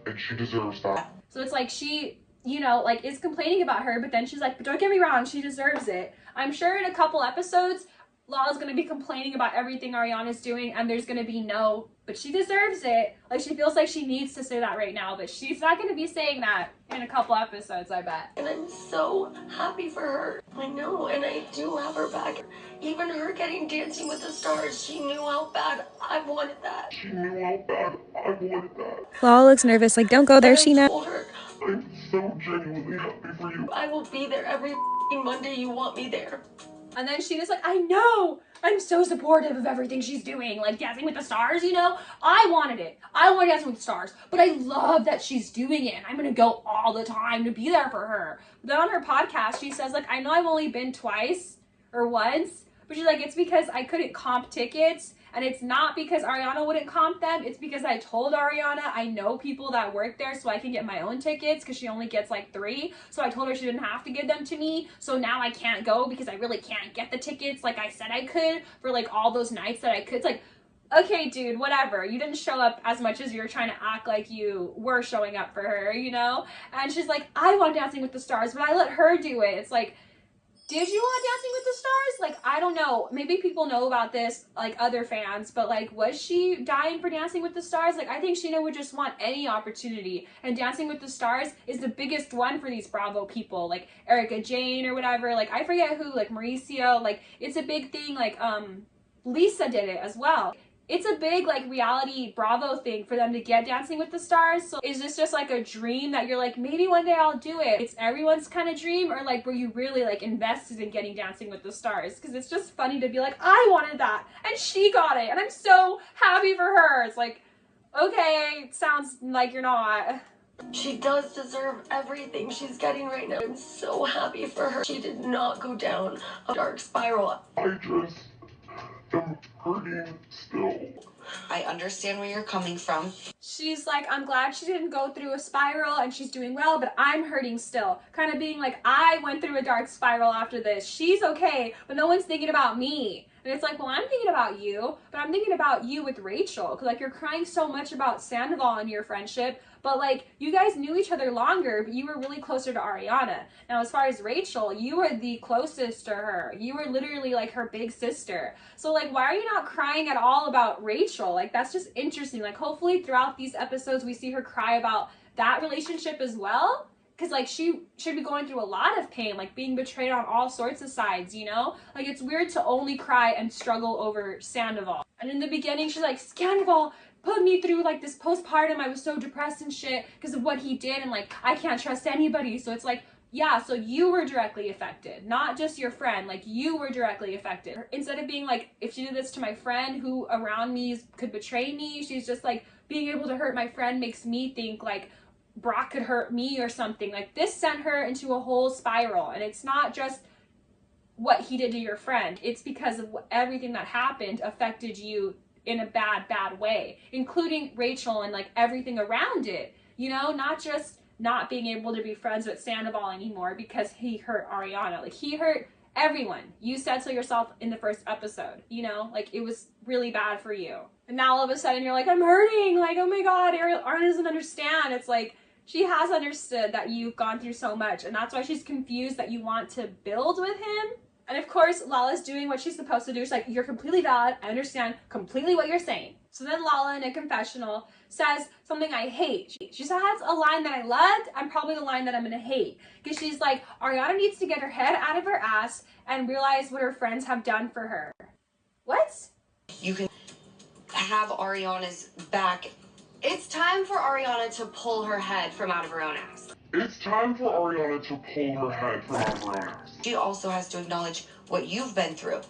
S7: So it's like she, you know, like, is complaining about her, but then she's like, but don't get me wrong, she deserves it. I'm sure in a couple episodes, Lala's gonna be complaining about everything Ariana's doing, and there's gonna be no, but she deserves it. Like, she feels like she needs to say that right now, but she's not gonna be saying that in a couple episodes, I bet.
S1: And I'm so happy for her. I know, and I do have her back. Even her getting Dancing with the Stars, she knew how bad I wanted that.
S6: Lala looks nervous, like, don't go there, Scheana.
S1: I told her, I'm so genuinely happy for you. I will be there every Monday you want me there.
S7: And then Sheena's like, I know, I'm so supportive of everything she's doing, like Dancing with the Stars, you know? I wanted it. I wanted Dancing with the Stars, but I love that she's doing it, and I'm gonna go all the time to be there for her. But then on her podcast, she says, like, I know I've only been twice or once, but she's like, it's because I couldn't comp tickets, and it's not because Ariana wouldn't comp them, it's because I told Ariana I know people that work there so I can get my own tickets, because she only gets like 3, so I told her she didn't have to give them to me, so now I can't go because I really can't get the tickets like I said I could for like all those nights that I could. It's like, okay, dude, whatever. You didn't show up as much as you're trying to act like you were showing up for her, you know? And she's like, I want Dancing with the Stars, but I let her do it. It's like, did you want Dancing with the Stars? Like, I don't know. Maybe people know about this, like other fans, but like, was she dying for Dancing with the Stars? Like, I think Scheana would just want any opportunity, and Dancing with the Stars is the biggest one for these Bravo people, like Erica Jane or whatever. Like, I forget who, like Mauricio. Like, it's a big thing. Like, Lisa did it as well. It's a big like reality Bravo thing for them to get Dancing with the Stars. So is this just like a dream that you're like, maybe one day I'll do it? It's everyone's kind of dream, or like were you really like invested in getting Dancing with the Stars? Because it's just funny to be like, I wanted that and she got it and I'm so happy for her. It's like, okay, sounds like you're not.
S10: She does deserve everything she's getting right now. I'm so happy for her. She did not go down a dark spiral.
S13: I just am hurting still.
S11: I understand where you're coming from.
S7: She's like, I'm glad she didn't go through a spiral and she's doing well, but I'm hurting still. Kind of being like, I went through a dark spiral after this. She's okay, but no one's thinking about me. And it's like, well, I'm thinking about you, but I'm thinking about you with Rachel. Because like, you're crying so much about Scandoval and your friendship, but like, you guys knew each other longer, but you were really closer to Ariana. Now, as far as Rachel, you were the closest to her. You were literally like her big sister. So like, why are you not crying at all about Rachel? Like, that's just interesting. Like, hopefully throughout these episodes, we see her cry about that relationship as well. Because like, she should be going through a lot of pain, like being betrayed on all sorts of sides, you know? Like, it's weird to only cry and struggle over Scandoval. And in the beginning, she's like, Scandoval put me through like this postpartum. I was so depressed and shit because of what he did, and like, I can't trust anybody. So it's like, yeah, so you were directly affected, not just your friend. Like, you were directly affected. Instead of being like, if she did this to my friend who around me could betray me, she's just like, being able to hurt my friend makes me think like Brock could hurt me or something. Like, this sent her into a whole spiral, and it's not just what he did to your friend. It's because of everything that happened affected you in a bad way, including Rachel and like everything around it, you know? Not just not being able to be friends with Sandoval anymore because he hurt Ariana. Like, he hurt everyone. You said so yourself in the first episode, you know? Like, it was really bad for you. And now all of a sudden you're like, I'm hurting. Like, oh my God, Ariana doesn't understand. It's like, she has understood that you've gone through so much, and that's why she's confused that you want to build with him. And of course, Lala's doing what she's supposed to do. She's like, you're completely valid. I understand completely what you're saying. So then Lala in a confessional says something I hate. She says a line that I loved and probably the line that I'm gonna hate. Because she's like, Ariana needs to get her head out of her ass and realize what her friends have done for her. What?
S11: You can have Ariana's back.
S14: It's time for Ariana to pull her head from out of her own ass.
S13: It's time for Ariana to pull her head from out of her ass.
S11: She also has to acknowledge what you've been through.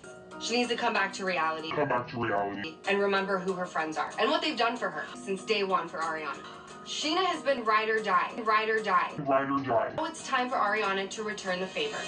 S14: She needs to come back to reality.
S13: Come back to reality.
S14: And remember who her friends are and what they've done for her since day one for Ariana. Scheana has been ride or die. Ride or die.
S13: Ride or die.
S14: Now it's time for Ariana to return the favor.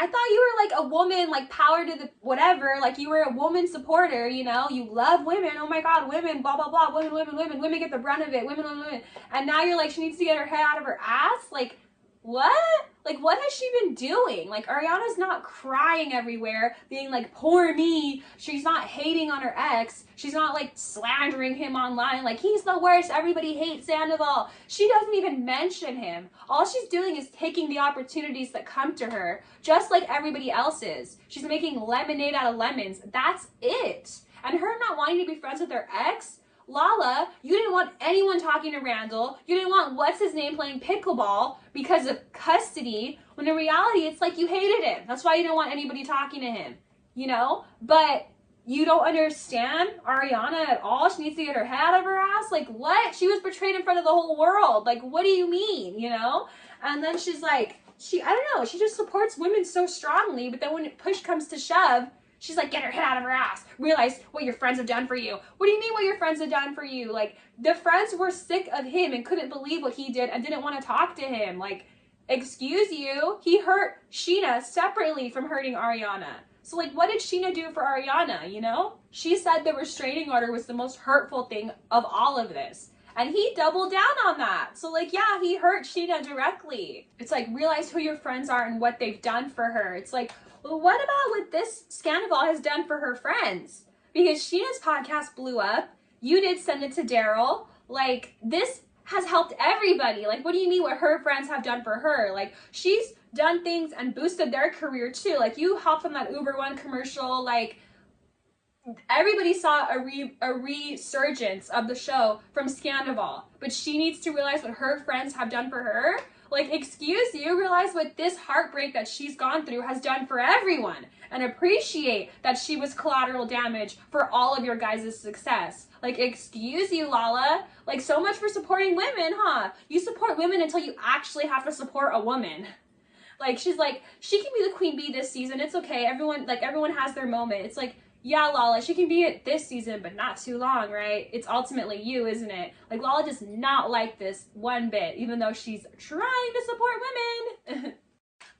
S7: I thought you were like a woman, like power to the whatever, like you were a woman supporter, you know, you love women, oh my God, women, blah, blah, blah, women get the brunt of it, women. And now you're like, she needs to get her head out of her ass? Like, what? Like, what has she been doing? Like, Ariana's not crying everywhere, being like, poor me. She's not hating on her ex. She's not like slandering him online, like, he's the worst, everybody hates Sandoval. She doesn't even mention him. All she's doing is taking the opportunities that come to her, just like everybody else is. She's making lemonade out of lemons. That's it. And her not wanting to be friends with her ex, Lala, you didn't want anyone talking to Randall. You didn't want what's-his-name playing pickleball because of custody, when in reality, it's like you hated him. That's why you don't want anybody talking to him, you know? But you don't understand Ariana at all. She needs to get her head out of her ass. Like, what? She was betrayed in front of the whole world. Like, what do you mean, you know? And then she's like, I don't know, she just supports women so strongly, but then when push comes to shove, she's like, get her head out of her ass. Realize what your friends have done for you. What do you mean what your friends have done for you? Like, the friends were sick of him and couldn't believe what he did and didn't want to talk to him. Like, excuse you, he hurt Scheana separately from hurting Ariana. So like, what did Scheana do for Ariana, you know? She said the restraining order was the most hurtful thing of all of this. And he doubled down on that. So like, yeah, he hurt Scheana directly. It's like, realize who your friends are and what they've done for her. It's like, well, what about what this Scandoval has done for her friends? Because Scheana's podcast blew up. You did send it to Daryl. Like, this has helped everybody. Like, what do you mean what her friends have done for her? Like, she's done things and boosted their career too. Like, you hopped on that Uber One commercial, like, everybody saw a resurgence of the show from Scandoval, but she needs to realize what her friends have done for her. Like, excuse you, realize what this heartbreak that she's gone through has done for everyone, and appreciate that she was collateral damage for all of your guys' success. Like, excuse you, Lala. Like, so much for supporting women, huh? You support women until you actually have to support a woman. Like, she's like, she can be the queen bee this season. It's okay. Everyone has their moment. It's like, yeah, Lala, she can be it this season, but not too long, right? It's ultimately you, isn't it? Like, Lala does not like this one bit, even though she's trying to support women.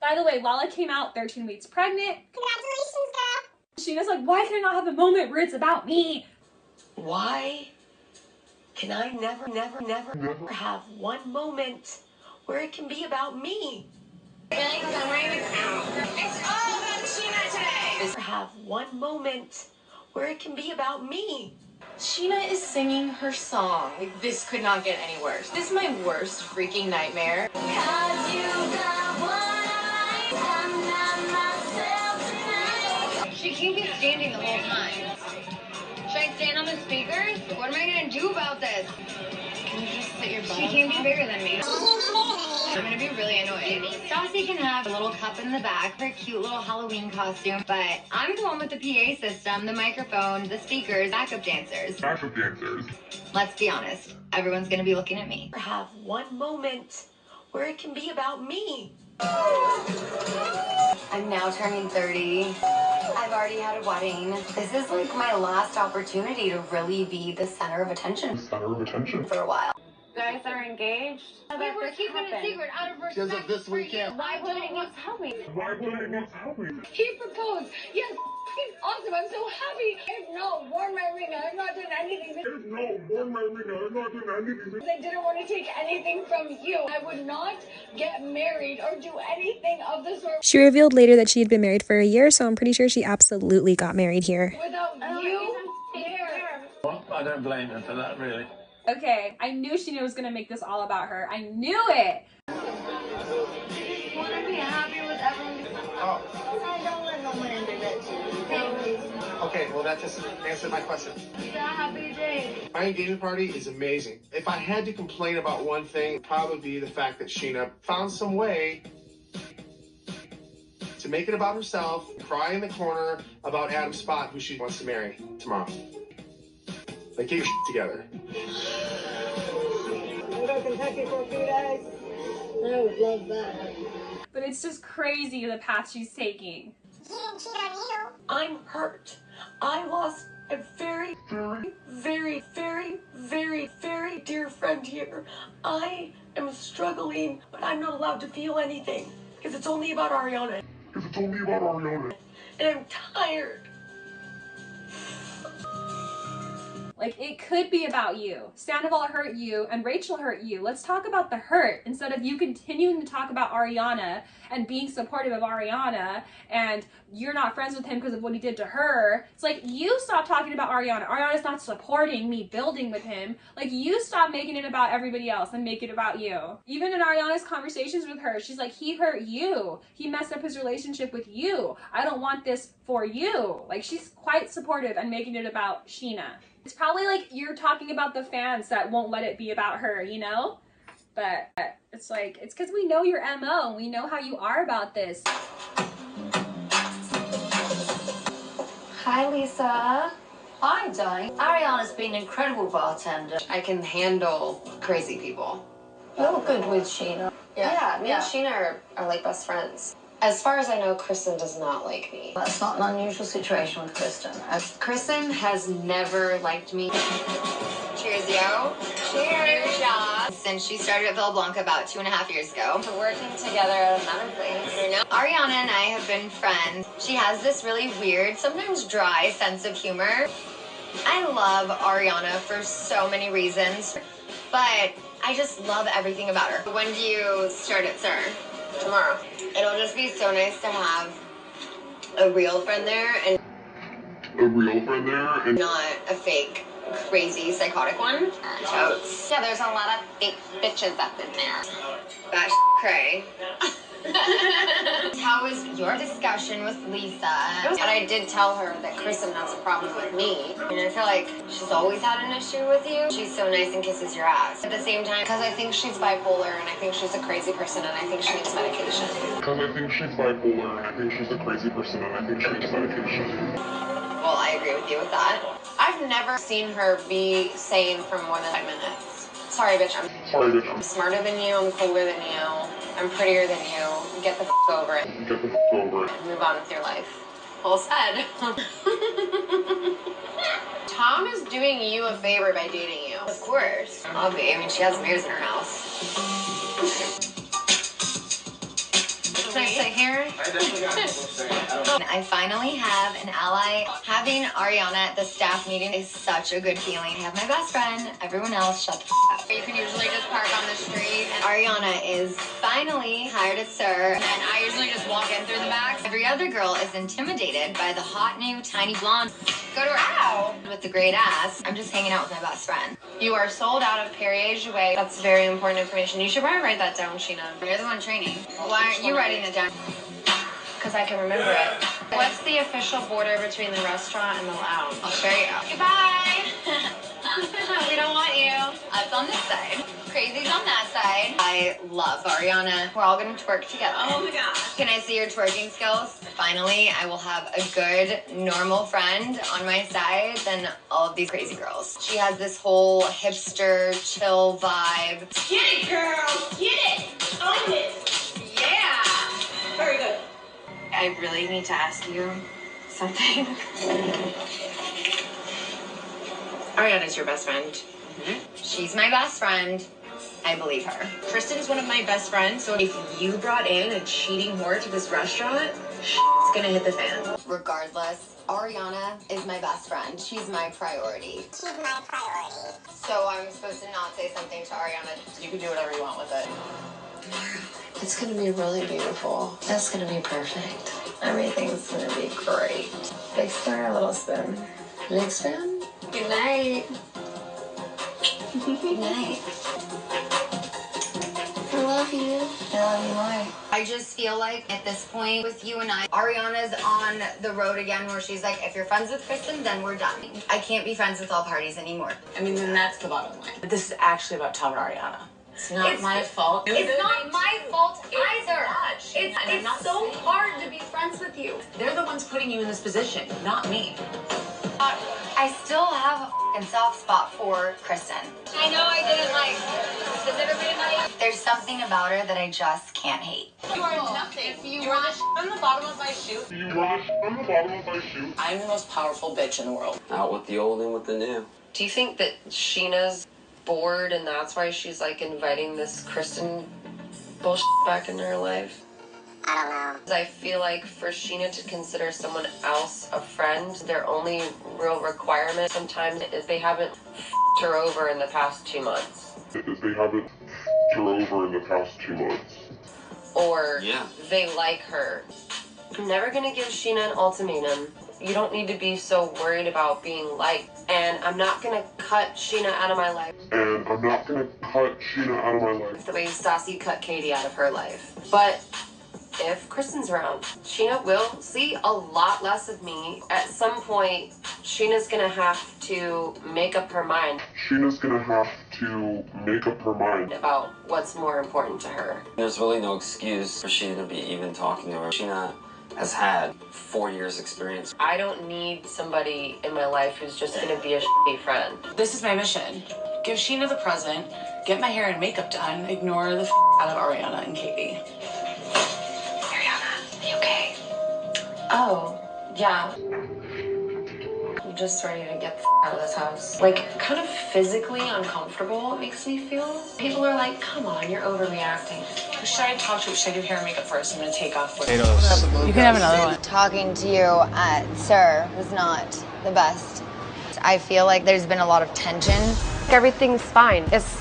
S7: By the way, Lala came out 13 weeks pregnant. Congratulations, girl. Scheana's like, why can I not have a moment where it's about me?
S12: Why can I never have one moment where it can be about me?
S2: Really? Because I'm ready to count. It's all about Scheana today.
S12: Have one moment where it can be about me.
S3: Scheana is singing her song. Like, this could not get any worse. This is my worst freaking nightmare.
S15: Cause you got what I like, I'm not myself tonight.
S2: She can't be standing the whole time. Should I stand on the speakers? What am I gonna do about this?
S3: Can you just sit your butt
S2: She can't be bigger than me. I'm gonna be really annoyed. Stassi can have a little cup in the back for a cute little Halloween costume, but I'm the one with the PA system, the microphone, the speakers, backup dancers.
S13: Backup dancers.
S2: Let's be honest, everyone's gonna be looking at me.
S12: Have one moment where it can be about me.
S14: I'm now turning 30. I've already had a wedding. This is like my last opportunity to really be the center of attention.
S13: The center of attention.
S14: For a while.
S10: You guys are engaged?
S2: We were keeping it secret out of respect.
S19: Because of this weekend.
S10: Why wouldn't you tell me?
S13: Why wouldn't you tell me?
S10: He proposed. Yes, he's awesome. I'm so happy. I've not worn my ring. I've not done anything.
S13: There's no worn my ring. I've not done anything.
S10: I didn't want to take anything from you. I would not get married or do anything of the sort.
S6: She revealed later that she had been married for a year, so I'm pretty sure she absolutely got married here.
S10: Without you there.
S4: Well, I don't blame her for that, really.
S7: Okay, I knew Scheana was gonna make this all about her. I knew it.
S2: I want to be happy with everyone.
S19: Oh,
S2: I don't let no one into that.
S19: okay. Well, that just answered my question.
S2: It's a happy day.
S8: My engagement party is amazing. If I had to complain about one thing, it'd probably be the fact that Scheana found some way to make it about herself, cry in the corner about Adam Spot, who she wants to marry tomorrow. Like, get your shit together.
S10: We go to Kentucky for a few days. I would love that.
S7: But it's just crazy the path she's taking.
S12: I'm hurt. I lost a very dear friend here. I am struggling, but I'm not allowed to feel anything because it's only about Ariana. And I'm tired.
S7: Like, it could be about you. Scandoval hurt you and Rachel hurt you. Let's talk about the hurt instead of you continuing to talk about Ariana and being supportive of Ariana and you're not friends with him because of what he did to her. It's like, you stop talking about Ariana. Ariana's not supporting me building with him. Like, you stop making it about everybody else and make it about you. Even in Ariana's conversations with her, she's like, he hurt you. He messed up his relationship with you. I don't want this for you. Like, she's quite supportive and making it about Scheana. It's probably like you're talking about the fans that won't let it be about her, you know? But it's like, it's because we know your MO and we know how you are about this.
S14: Hi, Lisa. Hi, Donnie. Ariana's been an incredible bartender.
S1: I can handle crazy people.
S14: You're good with Scheana.
S1: Yeah, me and Scheana are like best friends. As far as I know, Kristen does not like me.
S14: That's not an unusual situation with Kristen.
S1: Kristen has never liked me. Cheers, yo. Cheers, y'all. Since she started at Villa Blanca about 2.5 years ago. We're working together at another place. Ariana and I have been friends. She has this really weird, sometimes dry sense of humor. I love Ariana for so many reasons, but I just love everything about her. When do you start at CERN? Tomorrow. It'll just be so nice to have a real friend there and not a fake, crazy, psychotic one. Totes. Yeah, there's a lot of fake bitches up in there. That cray.
S2: How was your discussion with Lisa?
S1: And I did tell her that Kristen has a problem with me. I mean, I feel like she's always had an issue with you. She's so nice and kisses your ass. At the same time, because I think she's bipolar and I think she's a crazy person and I think she needs medication.
S13: Because I think she's bipolar and I think she's a crazy person and I think she needs medication.
S1: Well, I agree with you with that. I've never seen her be sane for more than 5 minutes. Sorry, bitch. I'm smarter than you. I'm cooler than you. I'm prettier than you. Get the f over it.
S13: Get the f over it.
S1: Move on with your life. Well said. Tom is doing you a favor by dating you. Of course. Obviously. I mean, she has mirrors in her house.
S2: Can I sit here? I finally have an ally. Having Ariana at the staff meeting is such a good feeling. I have my best friend. Everyone else, shut the f up. You can usually just park on the street. And Ariana is finally hired at SIR. And I usually just walk in through the back. Every other girl is intimidated by the hot new tiny blonde. Go to her house with the great ass. I'm just hanging out with my best friend.
S1: You are sold out of Perrier Jouet. That's very important information. You should probably write that down, Scheana.
S2: You're the one training. Why aren't you writing it down?
S1: Because I can remember it. What's the official border between the restaurant and the lounge?
S2: I'll show you.
S1: Goodbye. We don't want you.
S2: Us on this side. Crazy's on that side. I love Ariana. We're all gonna twerk together.
S1: Oh my god.
S2: Can I see your twerking skills? Finally, I will have a good, normal friend on my side than all of these crazy girls. She has this whole hipster, chill vibe.
S1: Get it, girl. Get it. Own it.
S2: Yeah.
S1: Very good.
S2: I really need to ask you something.
S3: Ariana's your best friend.
S2: She's my best friend. I believe her.
S3: Kristen's one of my best friends, so if you brought in a cheating whore to this restaurant, it's gonna hit the fan.
S2: Regardless, Ariana is my best friend. She's my priority.
S16: She's my priority.
S2: So I'm supposed to not say something to Ariana.
S3: You can do whatever you want with it.
S1: It's gonna be really beautiful. That's gonna be perfect. Everything's gonna be great. Big spoon or little spoon? Big spoon? Good night.
S2: Good night.
S1: I love you.
S2: I love you more. I just feel like at this point with you and I, Ariana's on the road again where she's like, if you're friends with Kristen, then we're done. I can't be friends with all parties anymore.
S3: I mean, then that's the bottom line. But this is actually about Tom and Ariana. It's not my fault.
S2: It's not my fault either. It's so hard to be friends with you.
S3: They're the ones putting you in this position, not me.
S2: I still have a f***ing soft spot for Kristen. I know I didn't does everybody like? There's something about her that I just can't hate.
S3: You are nothing. You are the on the bottom of my shoe.
S13: You are on the bottom of my shoe.
S3: I'm the most powerful bitch in the world.
S22: Out with the old and with the new.
S1: Do you think that Scheana's bored and that's why she's like inviting this Kristen bullshit back into her life?
S16: I don't know.
S1: I feel like for Scheana to consider someone else a friend, their only real requirement sometimes is they haven't f***ed her over in the past 2 months. Or they like her. I'm never gonna give Scheana an ultimatum. You don't need to be so worried about being liked. And I'm not gonna cut Scheana out of my life. The way Stassi cut Katie out of her life. But if Kristen's around, Scheana will see a lot less of me. At some point, Scheana's gonna have to make up her mind about what's more important to her.
S22: There's really no excuse for Scheana to be even talking to her. Scheana has had 4 years experience.
S1: I don't need somebody in my life who's just gonna be a shitty friend.
S3: This is my mission. Give Scheana the present, get my hair and makeup done, ignore the out of Ariana and Katie.
S2: Ariana, are you okay?
S1: Oh, yeah. I'm just ready to get the out of this house. Like, kind of physically uncomfortable it makes me feel. People are like, come on, you're overreacting.
S3: Who should I talk to? Should I do hair and makeup first? I'm gonna take off.
S18: Potatoes.
S3: You can have another one.
S2: Talking to you at SIR was not the best. I feel like there's been a lot of tension.
S1: Everything's fine. It's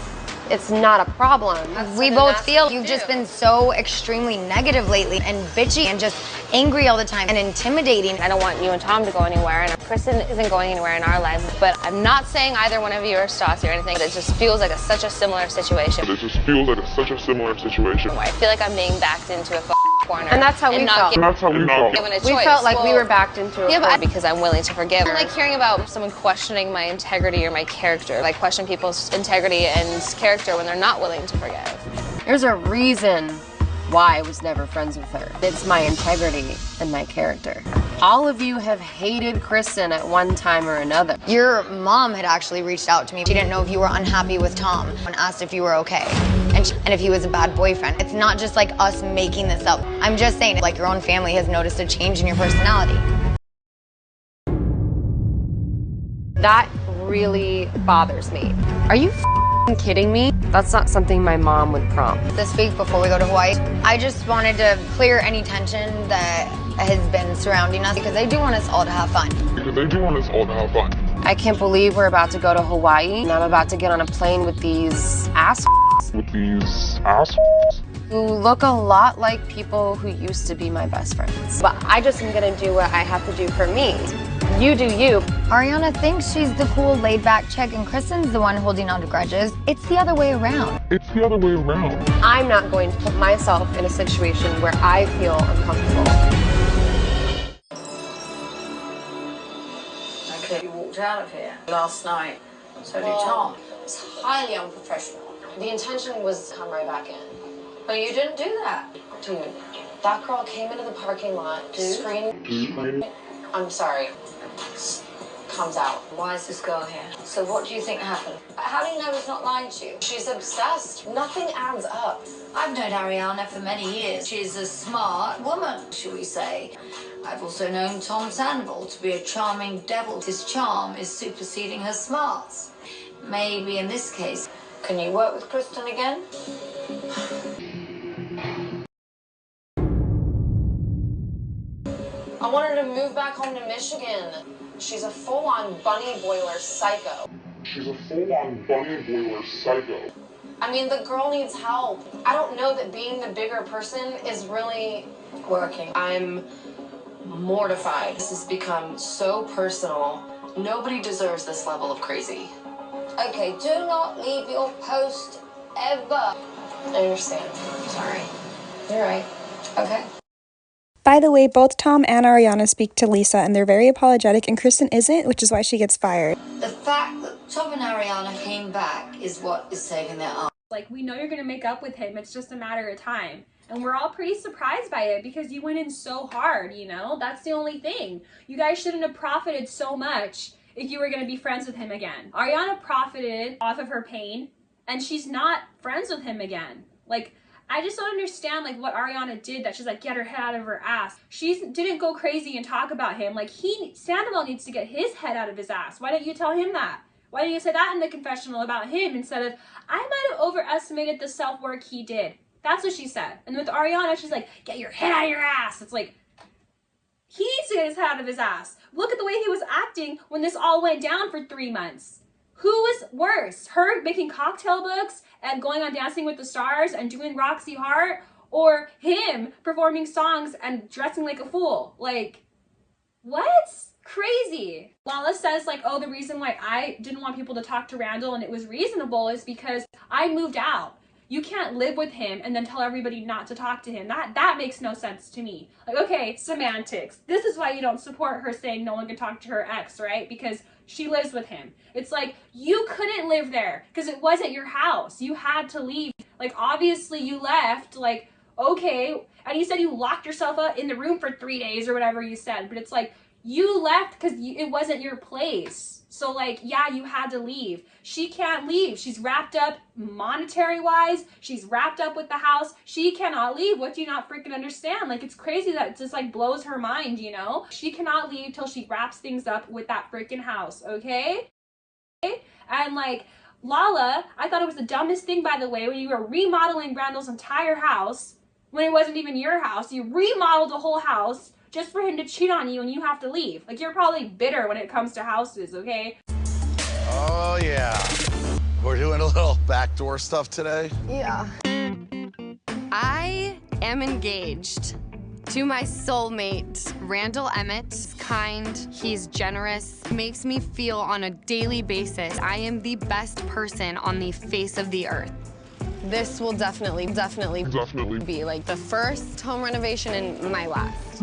S1: it's not a problem.
S2: We both feel you've just been so extremely negative lately and bitchy and just angry all the time and intimidating.
S17: I don't want you and Tom to go anywhere, and Kristen isn't going anywhere in our lives, but I'm not saying either one of you are Stassi or anything, but it just feels like such a similar situation.
S13: It just feels like it's such a similar situation.
S17: I feel like I'm being backed into a corner.
S1: And that's how we felt.
S17: Given a choice.
S1: We felt like we were backed into a corner.
S17: Because I'm willing to forgive. I like hearing about someone questioning my integrity or my character. Like question people's integrity and character when they're not willing to forgive.
S1: There's a reason why I was never friends with her. It's my integrity and my character. All of you have hated Kristen at one time or another.
S2: Your mom had actually reached out to me. She didn't know if you were unhappy with Tom and asked if you were okay and if he was a bad boyfriend. It's not just like us making this up. I'm just saying, like, your own family has noticed a change in your personality.
S1: That really bothers me. Are you kidding me? That's not something my mom would prompt.
S2: This week before we go to Hawaii, I just wanted to clear any tension that has been surrounding us because they do want us all to have fun.
S1: I can't believe we're about to go to Hawaii and I'm about to get on a plane with these assholes. Who look a lot like people who used to be my best friends. But I just am gonna do what I have to do for me. You do you.
S2: Ariana thinks she's the cool laid-back chick and Kristen's the one holding on to grudges. It's the other way around.
S1: I'm not going to put myself in a situation where I feel uncomfortable.
S9: Okay, you walked out of here last night. So did Tom.
S3: It's highly unprofessional.
S1: The intention was to come right back in.
S9: But you didn't do that.
S1: Dude, that girl came into the parking lot, screamed. I'm sorry. Comes out.
S9: Why is this girl here? So what do you think happened? How do you know he's not lying to you?
S1: She's obsessed. Nothing adds up.
S9: I've known Ariana for many years. She's a smart woman, shall we say. I've also known Tom Sandoval to be a charming devil. His charm is superseding her smarts. Maybe in this case, can you work with Kristen again?
S1: I want her to move back home to Michigan. She's a full-on bunny boiler psycho. I mean, the girl needs help. I don't know that being the bigger person is really working. I'm mortified. This has become so personal. Nobody deserves this level of crazy.
S9: Okay, do not leave your post ever.
S1: I understand. Sorry. You're right. Okay.
S6: By the way, both Tom and Ariana speak to Lisa and they're very apologetic and Kristen isn't, which is why she gets fired.
S9: The fact that Tom and Ariana came back is what is saving their arm.
S7: Like, we know you're gonna make up with him. It's just a matter of time. And we're all pretty surprised by it because you went in so hard, you know? That's the only thing. You guys shouldn't have profited so much if you were gonna be friends with him again. Ariana profited off of her pain and she's not friends with him again. Like, I just don't understand, like, what Ariana did that she's like, get her head out of her ass. She didn't go crazy and talk about him. Like, Scandoval needs to get his head out of his ass. Why don't you tell him that? Why didn't you say that in the confessional about him instead of, I might have overestimated the self-work he did. That's what she said. And with Ariana, she's like, get your head out of your ass. It's like, he needs to get his head out of his ass. Look at the way he was acting when this all went down for 3 months. Who was worse? Her making cocktail books and going on Dancing with the Stars and doing Roxy Hart, or him performing songs and dressing like a fool? Like, what? Crazy. Lala says, like, oh, the reason why I didn't want people to talk to Randall and it was reasonable is because I moved out. You can't live with him and then tell everybody not to talk to him. That makes no sense to me. Like, okay, semantics. This is why you don't support her saying no one can talk to her ex, right? Because she lives with him. It's like, you couldn't live there because it wasn't your house. You had to leave. Like, obviously you left, like, okay. And you said you locked yourself up in the room for 3 days or whatever you said. But it's like, you left because it wasn't your place. So, like, yeah, you had to leave. She can't leave. She's wrapped up monetary-wise. She's wrapped up with the house. She cannot leave. What do you not freaking understand? Like, it's crazy that it just, like, blows her mind, you know? She cannot leave till she wraps things up with that freaking house, okay? And, like, Lala, I thought it was the dumbest thing, by the way, when you were remodeling Randall's entire house, when it wasn't even your house. You remodeled the whole house just for him to cheat on you and you have to leave. Like, you're probably bitter when it comes to houses, okay?
S19: Oh, yeah.
S20: We're doing a little backdoor stuff today.
S21: Yeah. I am engaged to my soulmate, Randall Emmett. He's kind, he's generous, makes me feel on a daily basis I am the best person on the face of the earth. This will definitely be like the first home renovation and my last.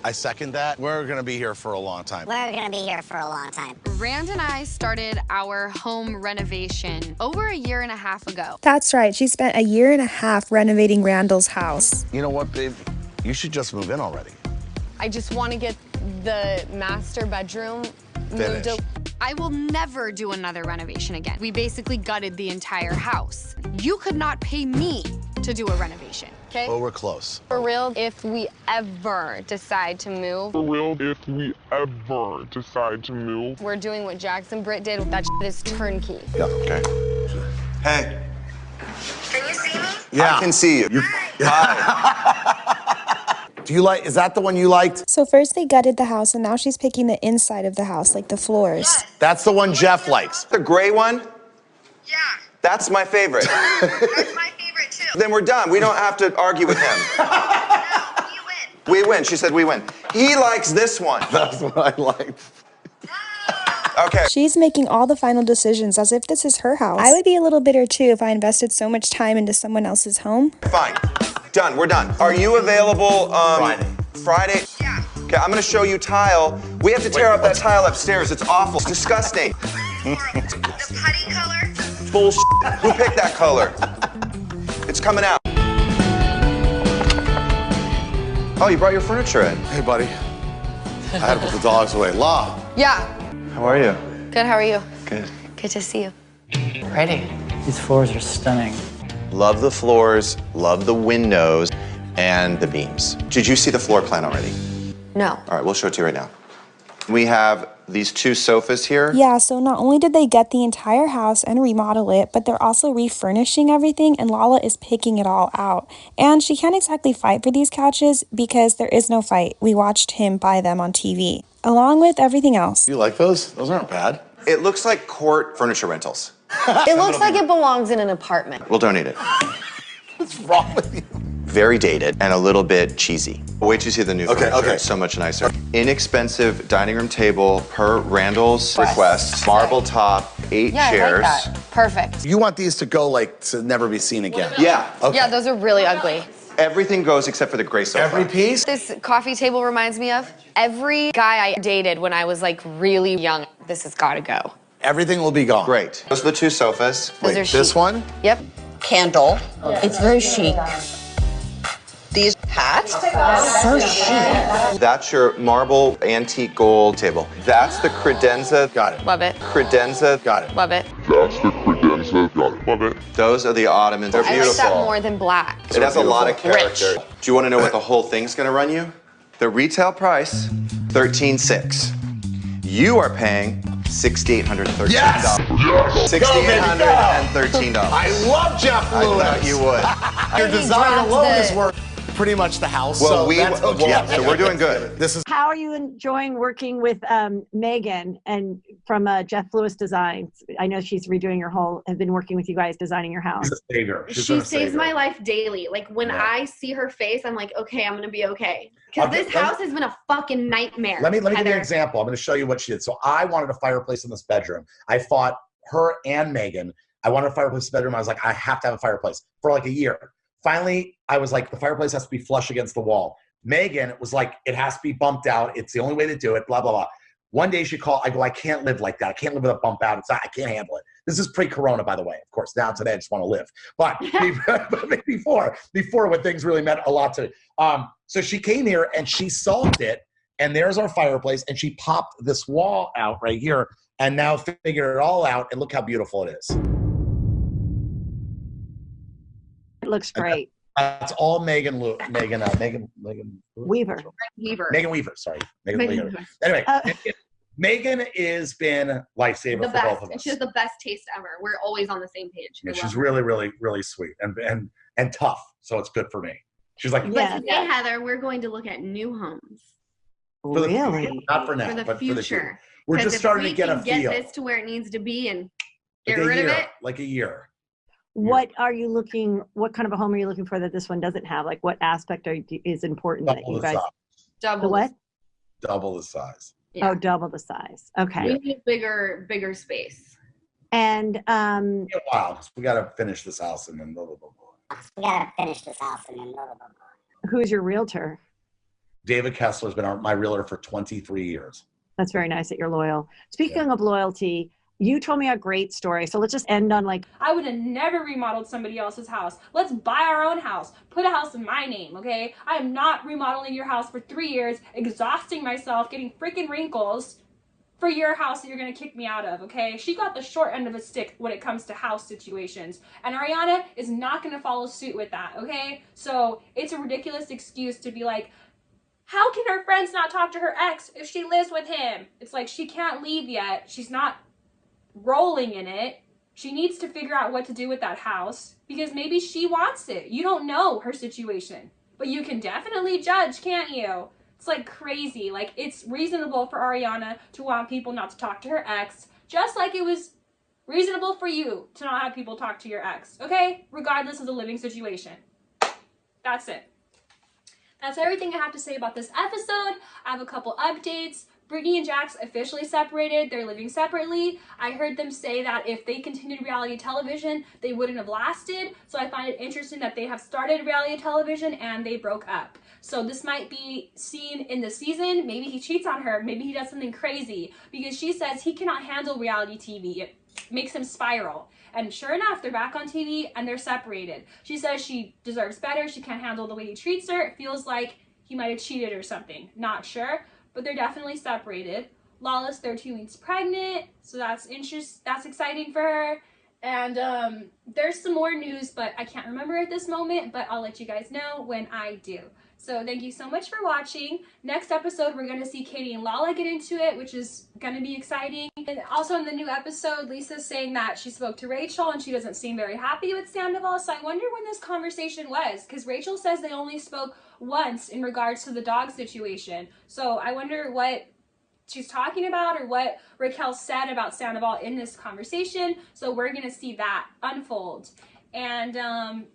S20: I second that. We're gonna be here for a long time.
S16: We're gonna be here for a long time.
S21: Rand and I started our home renovation over a year and a half ago.
S6: That's right, she spent a year and a half renovating Randall's house.
S20: You know what, babe? You should just move in already.
S21: I just want to get the master bedroom moved. I will never do another renovation again. We basically gutted the entire house. You could not pay me to do a renovation, okay?
S20: Well, we're close.
S21: For real, if we ever decide to move.
S13: For real, if we ever decide to move.
S21: We're doing what Jackson Britt did. That shit is turnkey.
S20: Yeah, okay.
S23: Hey.
S16: Can you see me?
S23: Yeah. I can see you. Hi.
S20: Do you like, is that the one you liked?
S6: So first they gutted the house and now she's picking the inside of the house, like the floors.
S16: Yes.
S20: That's the one Jeff likes.
S23: The gray one?
S16: Yeah.
S23: That's my favorite.
S16: That's my favorite too.
S23: Then we're done. We don't have to argue with him.
S16: No, you win.
S23: We win. She said we win. He likes this one.
S20: That's what I liked.
S23: Okay.
S6: She's making all the final decisions as if this is her house. I would be a little bitter too if I invested so much time into someone else's home.
S23: Fine. Done. We're done. Are you available Friday?
S16: Yeah.
S23: Okay, I'm gonna show you tile. We have to tear up that tile upstairs. It's awful. It's disgusting.
S16: The putty color?
S23: Bullshit. Who picked that color? It's coming out. Oh, you brought your furniture in.
S20: Hey, buddy. I had to put the dogs away. La.
S21: Yeah.
S23: How are you?
S21: Good, how are you?
S23: Good.
S21: Good to see you.
S24: Pretty. These floors are stunning.
S23: Love the floors, love the windows, and the beams. Did you see the floor plan already?
S21: No.
S23: All right, we'll show it to you right now. We have these two sofas here.
S6: Yeah, so not only did they gut the entire house and remodel it, but they're also refurnishing everything and Lala is picking it all out. And she can't exactly fight for these couches because there is no fight. We watched him buy them on TV, along with everything else.
S20: You like those? Those aren't bad.
S23: It looks like court furniture rentals.
S21: It looks like it belongs in an apartment.
S23: We'll donate it.
S20: What's wrong with you?
S23: Very dated and a little bit cheesy. Wait till you see the new furniture.
S20: Okay.
S23: It's so much nicer. Inexpensive dining room table per Randall's request. Marble top, 8 chairs.
S21: I like that. Perfect.
S20: You want these to go like to never be seen again?
S23: Yeah.
S20: Okay.
S21: Yeah, those are really ugly.
S23: Everything goes except for the gray sofa.
S20: Every piece?
S21: This coffee table reminds me of every guy I dated when I was like really young. This has got to go.
S20: Everything will be gone.
S23: Great. Those are the two sofas.
S21: Those are
S20: This
S21: chic.
S20: one?
S21: Yep.
S25: Candle. It's very chic. These hats, so chic.
S23: That's your marble antique gold table. That's the credenza.
S20: Got it.
S21: Love it.
S23: Credenza.
S20: Got it.
S21: Love it.
S13: That's the credenza. Got it. Love it.
S23: Those are the ottomans. They're
S21: I
S23: beautiful.
S21: like that more than black.
S23: It has a lot of
S21: Rich.
S23: character. Do you want to know what the whole thing's going to run you? The retail price, $13,600. You are paying $6,813.
S20: Yes!
S23: $6,813.
S20: I love Jeff Lewis.
S23: I thought you would.
S20: Your design alone is worth pretty much the house.
S23: Well,
S20: so that's okay.
S23: yeah, so we're doing good.
S20: This is.
S26: How are you enjoying working with Megan and from Jeff Lewis Designs? I know she's redoing your whole, have been working with you guys designing your house.
S20: She's a savior.
S27: She saves my life daily. Like when I see her face, I'm like, okay, I'm gonna be okay. Because this house has been a fucking nightmare.
S28: Let me give you
S27: Heather.
S28: an example. I'm going to show you what she did. So I wanted a fireplace in this bedroom. I fought her and Megan. I wanted a fireplace in the bedroom. I was like, I have to have a fireplace for like a year. Finally, I was like, the fireplace has to be flush against the wall. Megan was like, it has to be bumped out. It's the only way to do it, blah, blah, blah. One day she called, I go, I can't live like that. I can't live with a bump out. It's not, I can't handle it. This is pre-corona, by the way. Of course, now today I just want to live. But before when things really meant a lot to me. So she came here and she solved it. And there's our fireplace. And she popped this wall out right here and now figured it all out. And look how beautiful it is.
S26: It looks great.
S28: That's all Megan Weaver. Megan Weaver, sorry. Megan Weaver. Anyway, Megan has been lifesaver for both of us.
S27: She has the best taste ever. We're always on the same page.
S28: Yeah, she's really, really, really sweet and tough. So it's good for me. She's like,
S27: But today, Heather, we're going to look at new homes.
S28: For the
S26: Really?
S28: future. Not for now,
S27: For the
S28: but
S27: future.
S28: for the future. We're just starting to get a
S27: get
S28: feel.
S27: this to where it needs to be and get
S28: Like a
S27: rid
S28: year,
S27: of it.
S28: like a year.
S26: What are you looking? What kind of a home are you looking for that this one doesn't have? Like, what aspect is important that
S28: Double
S26: you
S28: the
S26: guys?
S28: size.
S27: Double.
S26: The what?
S28: Double the size.
S27: Yeah.
S26: Oh, double the size. Okay.
S27: We need bigger space.
S26: And
S28: Wow, we got to finish this house and then blah, blah, blah, blah.
S16: We gotta finish this house and then blah, blah, blah, blah.
S26: who's your realtor?
S28: David Kessler's been my realtor for 23 years.
S26: That's very nice that you're loyal. Speaking of loyalty, you told me a great story. So let's just end on like,
S7: I would have never remodeled somebody else's house. Let's buy our own house. Put a house in my name, okay? I am not remodeling your house for 3 years, exhausting myself, getting freaking wrinkles for your house that you're gonna kick me out of, okay? She got the short end of a stick when it comes to house situations. And Ariana is not gonna follow suit with that, okay? So it's a ridiculous excuse to be like, how can her friends not talk to her ex if she lives with him? It's like she can't leave yet. She's not rolling in it. She needs to figure out what to do with that house because maybe she wants it. You don't know her situation, but you can definitely judge, can't you? It's like crazy. Like, it's reasonable for Ariana to want people not to talk to her ex, just like it was reasonable for you to not have people talk to your ex, okay? Regardless of the living situation. That's it. That's everything I have to say about this episode. I have a couple updates. Brittany and Jax officially separated. They're living separately. I heard them say that if they continued reality television, they wouldn't have lasted. So I find it interesting that they have started reality television and they broke up. So this might be seen in the season. Maybe he cheats on her. Maybe he does something crazy because she says he cannot handle reality TV. It makes him spiral. And sure enough, they're back on TV and they're separated. She says she deserves better. She can't handle the way he treats her. It feels like he might have cheated or something. Not sure, but they're definitely separated. Lala's 13 weeks pregnant, so that's exciting for her. And there's some more news, but I can't remember at this moment, but I'll let you guys know when I do. So thank you so much for watching. Next episode, we're going to see Katie and Lala get into it, which is going to be exciting. And also in the new episode, Lisa's saying that she spoke to Rachel and she doesn't seem very happy with Scandoval. So I wonder when this conversation was, because Rachel says they only spoke once in regards to the dog situation. So I wonder what she's talking about or what Raquel said about Sandoval in this conversation. So we're going to see that unfold. And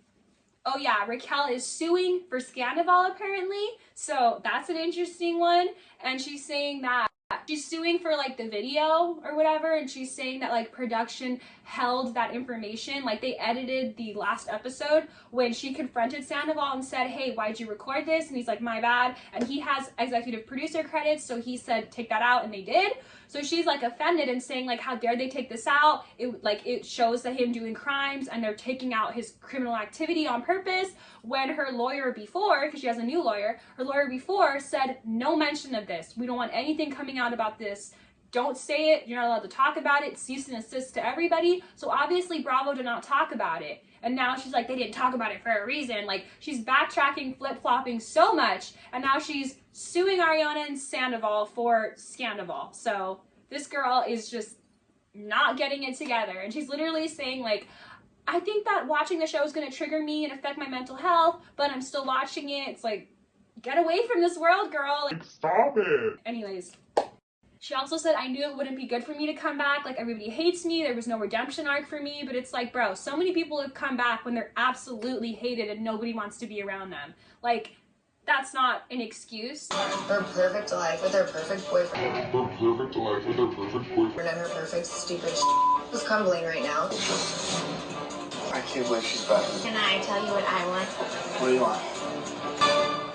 S7: oh yeah, Raquel is suing for Scandoval apparently. So that's an interesting one. And she's saying that she's suing for like the video or whatever. And she's saying that like production held that information. Like they edited the last episode when she confronted Sandoval and said, hey, why'd you record this? And he's like, my bad. And he has executive producer credits. So he said, take that out. And they did. So she's like offended and saying like, how dare they take this out? It shows that him doing crimes and they're taking out his criminal activity on purpose, when her lawyer before, because she has a new lawyer, her lawyer before said no mention of this. We don't want anything coming out about this. Don't say it. You're not allowed to talk about it. Cease and desist to everybody. So obviously Bravo did not talk about it. And now she's like, they didn't talk about it for a reason. Like she's backtracking, flip-flopping so much. And now she's suing Ariana and Sandoval for Scandoval. So this girl is just not getting it together. And she's literally saying like, I think that watching the show is going to trigger me and affect my mental health, but I'm still watching it. It's like, get away from this world, girl. Like,
S13: stop it.
S7: Anyways. She also said, I knew it wouldn't be good for me to come back. Like, everybody hates me. There was no redemption arc for me. But it's like, bro, so many people have come back when they're absolutely hated and nobody wants to be around them. Like, that's not an excuse.
S27: Her perfect life with her perfect boyfriend.
S13: Her perfect life with her perfect boyfriend.
S27: And her perfect stupid is crumbling right now.
S19: I can't believe she's back.
S27: Can I tell you what I want?
S19: What do you want?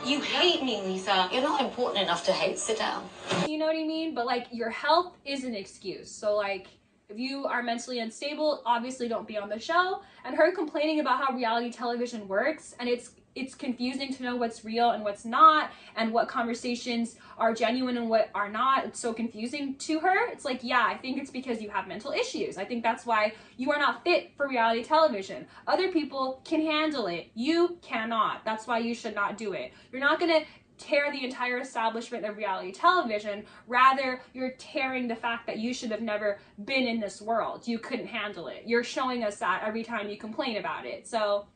S27: You hate me, Lisa. You're not important enough to hate. Sit down.
S7: You know what I mean? But like, your health is an excuse. So like, if you are mentally unstable, obviously don't be on the show. And her complaining about how reality television works, and it's confusing to know what's real and what's not, and what conversations are genuine and what are not. It's so confusing to her. It's like, yeah, I think it's because you have mental issues. I think that's why you are not fit for reality television. Other people can handle it. You cannot. That's why you should not do it. You're not going to tear the entire establishment of reality television. Rather, you're tearing the fact that you should have never been in this world. You couldn't handle it. You're showing us that every time you complain about it. So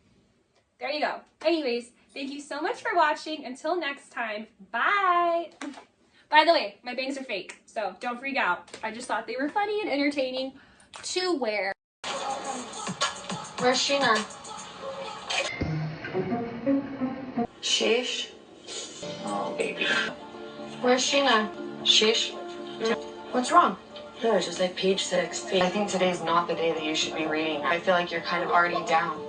S7: there you go. Anyways, thank you so much for watching. Until next time, bye. By the way, my bangs are fake, so don't freak out. I just thought they were funny and entertaining to wear.
S1: Where's Scheana? Sheesh. Oh, baby. Where's Scheana? Sheesh. What's wrong? No, it's just like page 6. I think today's not the day that you should be reading. I feel like you're kind of already down.